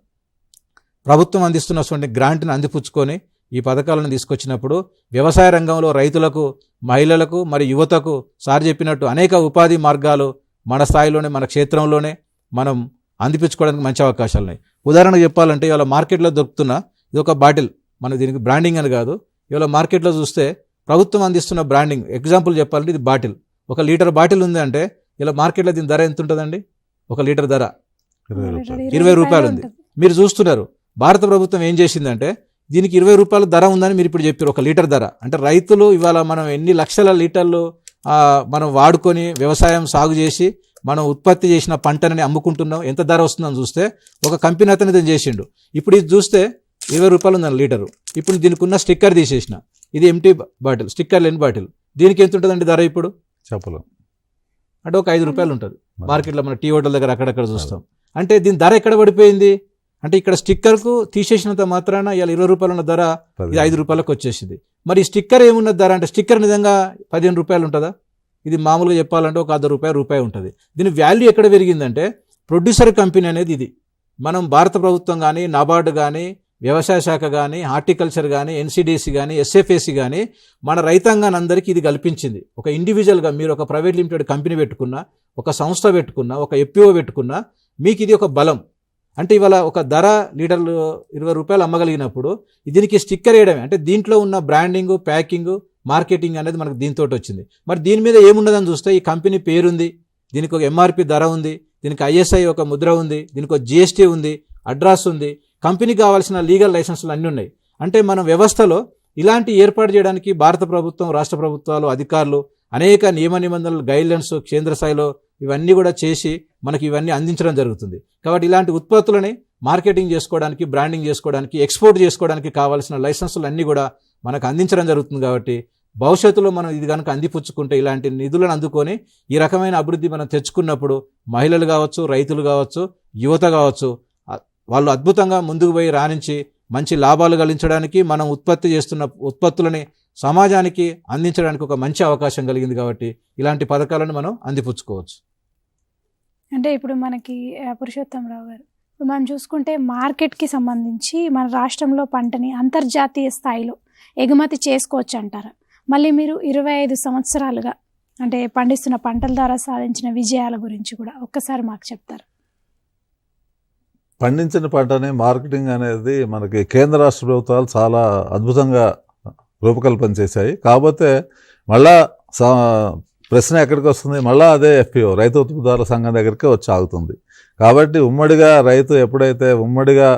ప్రభుత్వం అందిస్తున్నటువంటి గ్రాంట్ని అందిపుచ్చుకొని ఈ పథకాలను తీసుకొచ్చినప్పుడు వ్యవసాయ రంగంలో రైతులకు, మహిళలకు మరియు యువతకు సార్ చెప్పినట్టు అనేక ఉపాధి మార్గాలు మన స్థాయిలోనే, మన క్షేత్రంలోనే మనం అందిపించుకోవడానికి మంచి అవకాశాలు ఉన్నాయి. ఉదాహరణకు చెప్పాలంటే ఇవాళ మార్కెట్లో దొరుకుతున్న ఇది ఒక బాటిల్, మన దీనికి బ్రాండింగ్ అని కాదు, ఇవాళ మార్కెట్లో చూస్తే ప్రభుత్వం అందిస్తున్న బ్రాండింగ్. ఎగ్జాంపుల్ చెప్పాలంటే ఇది బాటిల్, 1 లీటర్ బాటిల్ ఉంది అంటే ఇలా మార్కెట్లో దీని ధర ఎంత ఉంటుందండి? 1 లీటర్ ధర 20 రూపాయలు ఉంది. మీరు చూస్తున్నారు భారత ప్రభుత్వం ఏం చేసిందంటే దీనికి 20 రూపాయల ధర ఉందని మీరు ఇప్పుడు చెప్పారు, 1 లీటర్ ధర. అంటే రైతులు ఇవాళ మనం ఎన్ని లక్షల లీటర్లు మనం వాడుకొని వ్యవసాయం సాగు చేసి మనం ఉత్పత్తి చేసిన పంటని అమ్ముకుంటున్నాం, ఎంత ధర వస్తుందని చూస్తే ఒక కంపెనీ అతను ఇది చేసిండు. ఇప్పుడు ఇది చూస్తే 20 రూపాయలు ఉందని లీటరు. ఇప్పుడు దీనికి ఉన్న స్టిక్కర్ తీసేసిన ఇది ఎంటీ బాటిల్, స్టిక్కర్ లేని బాటిల్. దీనికి ఎంత ఉంటుందండి ధర ఇప్పుడు? చెప్పలేం. అంటే ఒక 5 రూపాయలు ఉంటుంది మార్కెట్లో, మన టీ హోటల్ దగ్గర అక్కడక్కడ చూస్తాం. అంటే దీని ధర ఎక్కడ పడిపోయింది అంటే ఇక్కడ స్టిక్కర్కు తీసేసినంత మాత్రాన ఇలా 20 రూపాయలు ఉన్న ధర ఇది 5 రూపాయలకు వచ్చేసింది. మరి ఈ స్టిక్కర్ ఏమున్న ధర అంటే స్టిక్కర్ నిజంగా 15 రూపాయలు ఉంటుందా? ఇది మామూలుగా చెప్పాలంటే ఒక ₹1 ఉంటుంది. దీని వాల్యూ ఎక్కడ పెరిగిందంటే ప్రొడ్యూసర్ కంపెనీ అనేది ఇది. మనం భారత ప్రభుత్వం కానీ, నాబార్డు కానీ, వ్యవసాయ శాఖ కానీ, హార్టికల్చర్ కానీ, ఎన్సిడిసి కానీ, ఎస్ఎఫ్ఏసి కానీ మన రైతాంగాన్ని అందరికీ ఇది కల్పించింది. ఒక ఇండివిజువల్గా మీరు ఒక ప్రైవేట్ లిమిటెడ్ కంపెనీ పెట్టుకున్నా, ఒక సంస్థ పెట్టుకున్నా, ఒక ఎఫ్పిఓ పెట్టుకున్నా మీకు ఇది ఒక బలం. అంటే ఇవాళ ఒక ధర లీటర్లు 20 రూపాయలు అమ్మగలిగినప్పుడు దీనికి స్టిక్కర్ వేయడమే, అంటే దీంట్లో ఉన్న బ్రాండింగ్, ప్యాకింగ్, మార్కెటింగ్ అనేది మనకు దీంతో వచ్చింది. మరి దీని మీద ఏమున్నదని చూస్తే ఈ కంపెనీ పేరుంది, దీనికి ఒక ఎంఆర్పి ధర ఉంది, దీనికి ఐఎస్ఐ ఒక ముద్ర ఉంది, దీనికి ఒక జిఎస్టీ ఉంది, అడ్రస్ ఉంది, కంపెనీకి కావాల్సిన లీగల్ లైసెన్సులు అన్నీ ఉన్నాయి. అంటే మన వ్యవస్థలో ఇలాంటి ఏర్పాటు చేయడానికి భారత ప్రభుత్వం, రాష్ట్ర ప్రభుత్వాలు, అధికారులు అనేక నియమ నిబంధనలు, గైడ్లైన్స్ కేంద్ర స్థాయిలో ఇవన్నీ కూడా చేసి మనకి ఇవన్నీ అందించడం జరుగుతుంది. కాబట్టి ఇలాంటి ఉత్పత్తులని మార్కెటింగ్ చేసుకోవడానికి, బ్రాండింగ్ చేసుకోవడానికి, ఎక్స్పోర్ట్ చేసుకోవడానికి కావాల్సిన లైసెన్సులు అన్నీ కూడా మనకు అందించడం జరుగుతుంది. కాబట్టి భవిష్యత్తులో మనం ఇది కనుక అందిపుచ్చుకుంటే, ఇలాంటి నిధులను అందుకొని ఈ రకమైన అభివృద్ధి మనం తెచ్చుకున్నప్పుడు మహిళలు కావచ్చు, రైతులు కావచ్చు, యువత కావచ్చు, వాళ్ళు అద్భుతంగా ముందుకు పోయి రాణించి మంచి లాభాలు గలించడానికి, మనం ఉత్పత్తి చేస్తున్న ఉత్పత్తులని సమాజానికి అందించడానికి ఒక మంచి అవకాశం కలిగింది. కాబట్టి ఇలాంటి పథకాలను మనం అందిపుచ్చుకోవచ్చు. అంటే ఇప్పుడు మనకి పురుషోత్తమరావు గారు, ఇప్పుడు మనం చూసుకుంటే మార్కెట్కి సంబంధించి మన రాష్ట్రంలో పంటని అంతర్జాతీయ స్థాయిలో ఎగుమతి చేసుకోవచ్చు అంటారు. మళ్ళీ మీరు 25 సంవత్సరాలుగా అంటే పండిస్తున్న పంటల ద్వారా సాధించిన విజయాల గురించి కూడా ఒక్కసారి మాకు చెప్తారు. పండించిన పంటని మార్కెటింగ్ అనేది మనకి కేంద్ర రాష్ట్ర ప్రభుత్వాలు చాలా అద్భుతంగా రూపకల్పన చేశాయి. కాకపోతే మళ్ళా ప్రశ్న ఎక్కడికి వస్తుంది, మళ్ళీ అదే ఎఫ్పిఓ రైతు ఉత్పత్తిదారుల సంఘం దగ్గరికి వచ్చి ఆగుతుంది. కాబట్టి ఉమ్మడిగా రైతు ఎప్పుడైతే ఉమ్మడిగా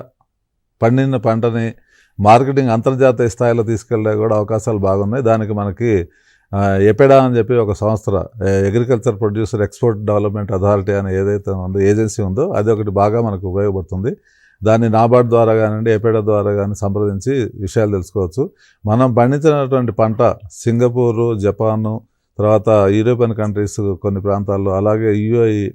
పండిన పంటని మార్కెటింగ్ అంతర్జాతీయ స్థాయిలో తీసుకెళ్ళే కూడా అవకాశాలు బాగున్నాయి. దానికి మనకి ఎపెడా అని చెప్పి ఒక సంస్థ, agriculture producer export development authority అని ఏదైతే ఉందో ఏజెన్సీ ఉందో అది ఒకటి బాగా మనకు ఉపయోగపడుతుంది. దాన్ని నాబార్డ్ ద్వారా కానివ్వండి, ఎపెడా ద్వారా కానీ సంప్రదించి విషయాలు తెలుసుకోవచ్చు. మనం పండించినటువంటి పంట సింగపూరు, జపాను, తర్వాత యూరోపియన్ కంట్రీస్ కొన్ని ప్రాంతాల్లో, అలాగే యుఏఈ,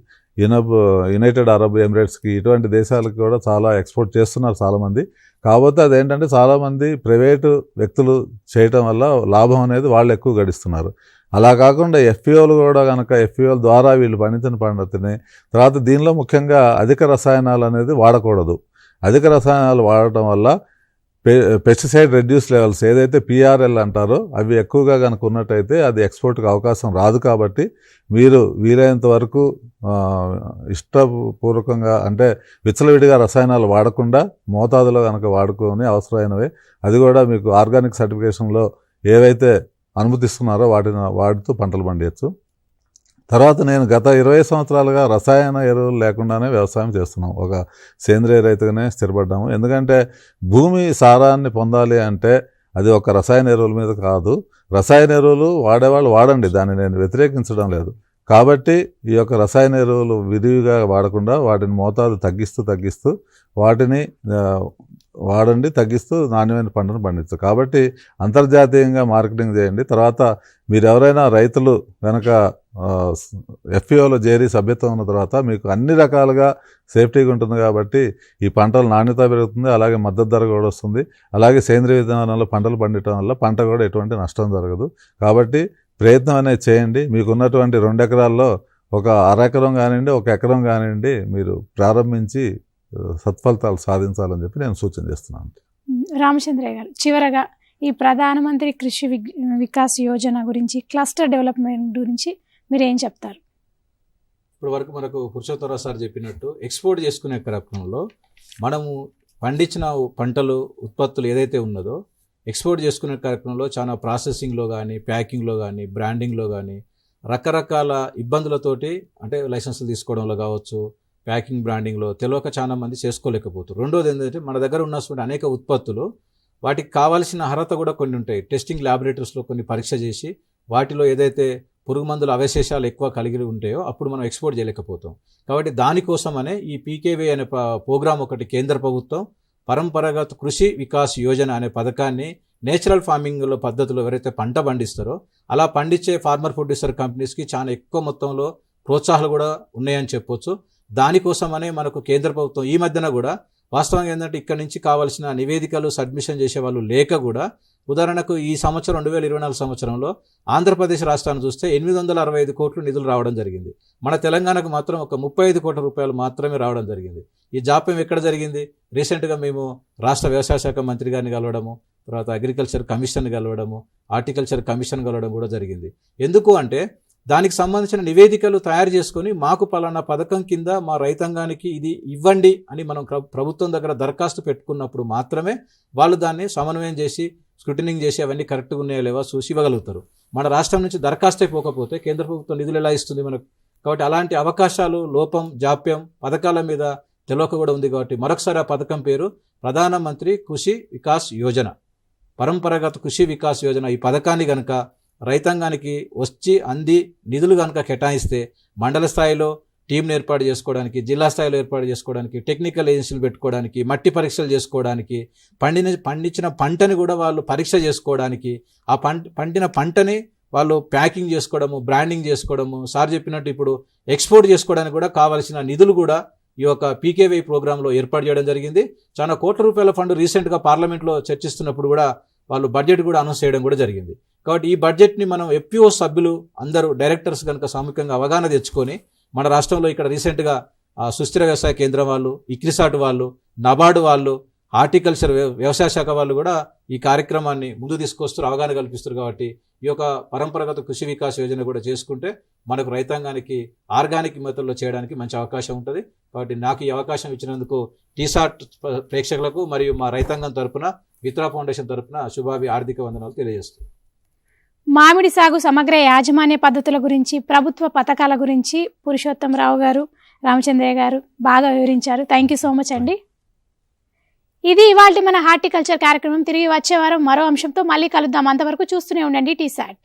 యునైటెడ్ అరబ్ ఎమిరేట్స్కి, ఇటువంటి దేశాలకు కూడా చాలా ఎక్స్పోర్ట్ చేస్తున్నారు చాలామంది. కాకపోతే అదేంటంటే చాలామంది ప్రైవేటు వ్యక్తులు చేయటం వల్ల లాభం అనేది వాళ్ళు ఎక్కువ గడిస్తున్నారు. అలా కాకుండా ఎఫ్పిఓలు కూడా కనుక ఎఫ్పిఓల ద్వారా వీళ్ళు పండించిన పంటని, తర్వాత దీనిలో ముఖ్యంగా అధిక రసాయనాలు అనేది వాడకూడదు. అధిక రసాయనాలు వాడటం వల్ల పెస్టిసైడ్ రెడ్యూస్ లెవెల్స్ ఏదైతే పిఆర్ఎల్ అంటారో అవి ఎక్కువగా కనుక ఉన్నట్టయితే అది ఎక్స్పోర్ట్కి అవకాశం రాదు. కాబట్టి మీరు వీలైనంత వరకు ఇష్టపూర్వకంగా అంటే విచ్చలవిడిగా రసాయనాలు వాడకుండా మోతాదులో కనుక వాడుకొని అవసరమైనవే, అది కూడా మీకు ఆర్గానిక్ సర్టిఫికేషన్లో ఏవైతే అనుమతిస్తున్నారో వాటిని వాడుతూ పంటలు పండించచ్చు. తర్వాత నేను గత 20 సంవత్సరాలుగా రసాయన ఎరువులు లేకుండానే వ్యవసాయం చేస్తున్నాం. ఒక సేంద్రియ రైతుగానే స్థిరపడ్డాము. ఎందుకంటే భూమి సారాన్ని పొందాలి అంటే అది ఒక రసాయన ఎరువుల మీద కాదు. రసాయన ఎరువులు వాడేవాళ్ళు వాడండి, దాన్ని నేను వ్యతిరేకించడం లేదు. కాబట్టి ఈ యొక్క రసాయన ఎరువులు విరివిగా వాడకుండా వాటిని మోతాదు తగ్గిస్తూ వాటిని వాడండి, తగ్గిస్తూ నాణ్యమైన పంటను పండించు. కాబట్టి అంతర్జాతీయంగా మార్కెటింగ్ చేయండి. తర్వాత మీరు ఎవరైనా రైతులు కనుక ఎఫ్పిఓలో చేరి సభ్యత్వం ఉన్న తర్వాత మీకు అన్ని రకాలుగా సేఫ్టీగా ఉంటుంది. కాబట్టి ఈ పంటల నాణ్యత పెరుగుతుంది, అలాగే మద్దతు ధర కూడా వస్తుంది. అలాగే సేంద్రియ విధానంలో పంటలు పండించడం వల్ల పంట కూడా ఎటువంటి నష్టం జరగదు. కాబట్టి ప్రయత్నం అనేది చేయండి. మీకున్నటువంటి 2 ఎకరాల్లో ఒక అరెకరం కానివ్వండి, 1 ఎకరం కానివ్వండి, మీరు ప్రారంభించి సత్ఫలితాలు సాధించాలని చెప్పి నేను సూచన చేస్తున్నాను. రామచంద్రయ్య గారు, చివరగా ఈ ప్రధానమంత్రి కృషి వికాస్ యోజన గురించి, క్లస్టర్ డెవలప్మెంట్ గురించి మీరు ఏం చెప్తారు? ఇప్పుడు వరకు మనకు పురుషోత్తమరావు సార్ చెప్పినట్టు ఎక్స్పోర్ట్ చేసుకునే కార్యక్రమంలో మనము పండించిన పంటలు, ఉత్పత్తులు ఏదైతే ఉన్నదో ఎక్స్పోర్ట్ చేసుకునే కార్యక్రమంలో చాలా ప్రాసెసింగ్లో కానీ, ప్యాకింగ్లో కానీ, బ్రాండింగ్లో కానీ రకరకాల ఇబ్బందులతోటి, అంటే లైసెన్సులు తీసుకోవడంలో కావచ్చు, ప్యాకింగ్, బ్రాండింగ్లో తెలియక చాలా మంది చేసుకోలేకపోతారు. రెండోది ఏంటంటే మన దగ్గర ఉన్నటువంటి అనేక ఉత్పత్తులు వాటికి కావాల్సిన అర్హత కూడా కొన్ని ఉంటాయి. టెస్టింగ్ ల్యాబొరేటరీస్లో కొన్ని పరీక్ష చేసి వాటిలో ఏదైతే పురుగు మందుల అవశేషాలు ఎక్కువ కలిగి ఉంటాయో అప్పుడు మనం ఎక్స్పోర్ట్ చేయలేకపోతాం. కాబట్టి దానికోసమనే ఈ పీకేవీ అనే ప్రోగ్రాం ఒకటి కేంద్ర ప్రభుత్వం పరంపరాగత కృషి వికాస్ యోజన అనే పథకాన్ని నేచురల్ ఫార్మింగ్లో పద్ధతులు ఎవరైతే పంట పండిస్తారో అలా పండించే ఫార్మర్ ప్రొడ్యూసర్ కంపెనీస్కి చాలా ఎక్కువ మొత్తంలో ప్రోత్సాహాలు కూడా ఉన్నాయని చెప్పొచ్చు. దానికోసమనే మనకు కేంద్ర ప్రభుత్వం ఈ మధ్యన కూడా వాస్తవంగా ఏంటంటే ఇక్కడ నుంచి కావాల్సిన నివేదికలు సబ్మిషన్ చేసే వాళ్ళు లేక కూడా, ఉదాహరణకు ఈ సంవత్సరం 2024 సంవత్సరంలో ఆంధ్రప్రదేశ్ రాష్ట్రాన్ని చూస్తే 865 కోట్లు నిధులు రావడం జరిగింది. మన తెలంగాణకు మాత్రం ఒక 35 కోట్ల రూపాయలు మాత్రమే రావడం జరిగింది. ఈ జాప్యం ఎక్కడ జరిగింది? రీసెంట్గా మేము రాష్ట్ర వ్యవసాయ శాఖ మంత్రి గారిని కలవడము, తర్వాత అగ్రికల్చర్ కమిషన్ కలవడము, హార్టికల్చర్ కమిషన్ కలవడం కూడా జరిగింది. ఎందుకు అంటే దానికి సంబంధించిన నివేదికలు తయారు చేసుకొని మాకు పలానా పథకం కింద మా రైతాంగానికి ఇది ఇవ్వండి అని మనం ప్రభుత్వం దగ్గర దరఖాస్తు పెట్టుకున్నప్పుడు మాత్రమే వాళ్ళు దాన్ని సమన్వయం చేసి స్క్రూటినింగ్ చేసి అవన్నీ కరెక్ట్గా ఉన్నాయో లేవో చూసి ఇవ్వగలుగుతారు. మన రాష్ట్రం నుంచి దరఖాస్తు అయిపోకపోతే కేంద్ర ప్రభుత్వం నిధులు ఎలా ఇస్తుంది మనకు? కాబట్టి అలాంటి అవకాశాలు, లోపం, జాప్యం పథకాల మీద తెలియక కూడా ఉంది. కాబట్టి మరొకసారి ఆ పథకం పేరు ప్రధానమంత్రి కృషి వికాస్ యోజన, పరంపరాగత కృషి వికాస్ యోజన. ఈ పథకాన్ని కనుక రైతాంగానికి వచ్చి అంది నిధులు కనుక కేటాయిస్తే మండల స్థాయిలో టీంను ఏర్పాటు చేసుకోవడానికి, జిల్లా స్థాయిలో ఏర్పాటు చేసుకోవడానికి, టెక్నికల్ ఏజెన్సీలు పెట్టుకోవడానికి, మట్టి పరీక్షలు చేసుకోవడానికి, పండించిన పంటని కూడా వాళ్ళు పరీక్ష చేసుకోవడానికి, ఆ పండిన పంటని వాళ్ళు ప్యాకింగ్ చేసుకోవడము, బ్రాండింగ్ చేసుకోవడము, సార్ చెప్పినట్టు ఇప్పుడు ఎక్స్పోర్ట్ చేసుకోవడానికి కూడా కావాల్సిన నిధులు కూడా ఈ యొక్క పీకేవై ప్రోగ్రాంలో ఏర్పాటు చేయడం జరిగింది. చాలా కోట్ల రూపాయల ఫండ్ రీసెంట్గా పార్లమెంట్లో చర్చిస్తున్నప్పుడు కూడా వాళ్ళు బడ్జెట్ కూడా అనౌన్స్ చేయడం కూడా జరిగింది. కాబట్టి ఈ బడ్జెట్ని మనం ఎఫ్పిఓ సభ్యులు అందరూ డైరెక్టర్స్ కనుక సామూహికంగా అవగాహన తెచ్చుకొని, మన రాష్ట్రంలో ఇక్కడ రీసెంట్గా సుస్థిర వ్యవసాయ కేంద్రం వాళ్ళు, ఇక్రిసాట్ వాళ్ళు, నబార్డు వాళ్ళు, హార్టికల్చర్ వ్యవసాయ శాఖ వాళ్ళు కూడా ఈ కార్యక్రమాన్ని ముందు తీసుకొస్తారు, అవగాహన కల్పిస్తారు. కాబట్టి ఈ యొక్క పరంపరాగత కృషి వికాస్ యోజన కూడా చేసుకుంటే మనకు రైతాంగానికి ఆర్గానిక్ మెథడ్లో చేయడానికి మంచి అవకాశం ఉంటుంది. కాబట్టి నాకు ఈ అవకాశం ఇచ్చినందుకు టీసాట్ ప్రేక్షకులకు మరియు మా రైతాంగం తరపున, మిత్రా ఫౌండేషన్ తరపున శుభాభి ఆర్థిక వందనాలు తెలియజేస్తున్నాను. మామిడి సాగు సమగ్ర యాజమాన్య పద్ధతుల గురించి, ప్రభుత్వ పథకాల గురించి పురుషోత్తమరావు గారు, రామచంద్రయ్య గారు బాగా వివరించారు. థ్యాంక్ యూ సో మచ్ అండి. ఇది ఇవాళ మన హార్టికల్చర్ కార్యక్రమం. తిరిగి వచ్చే వారం మరో అంశంతో మళ్ళీ కలుద్దాం. అంతవరకు చూస్తూనే ఉండండి టీసాట్.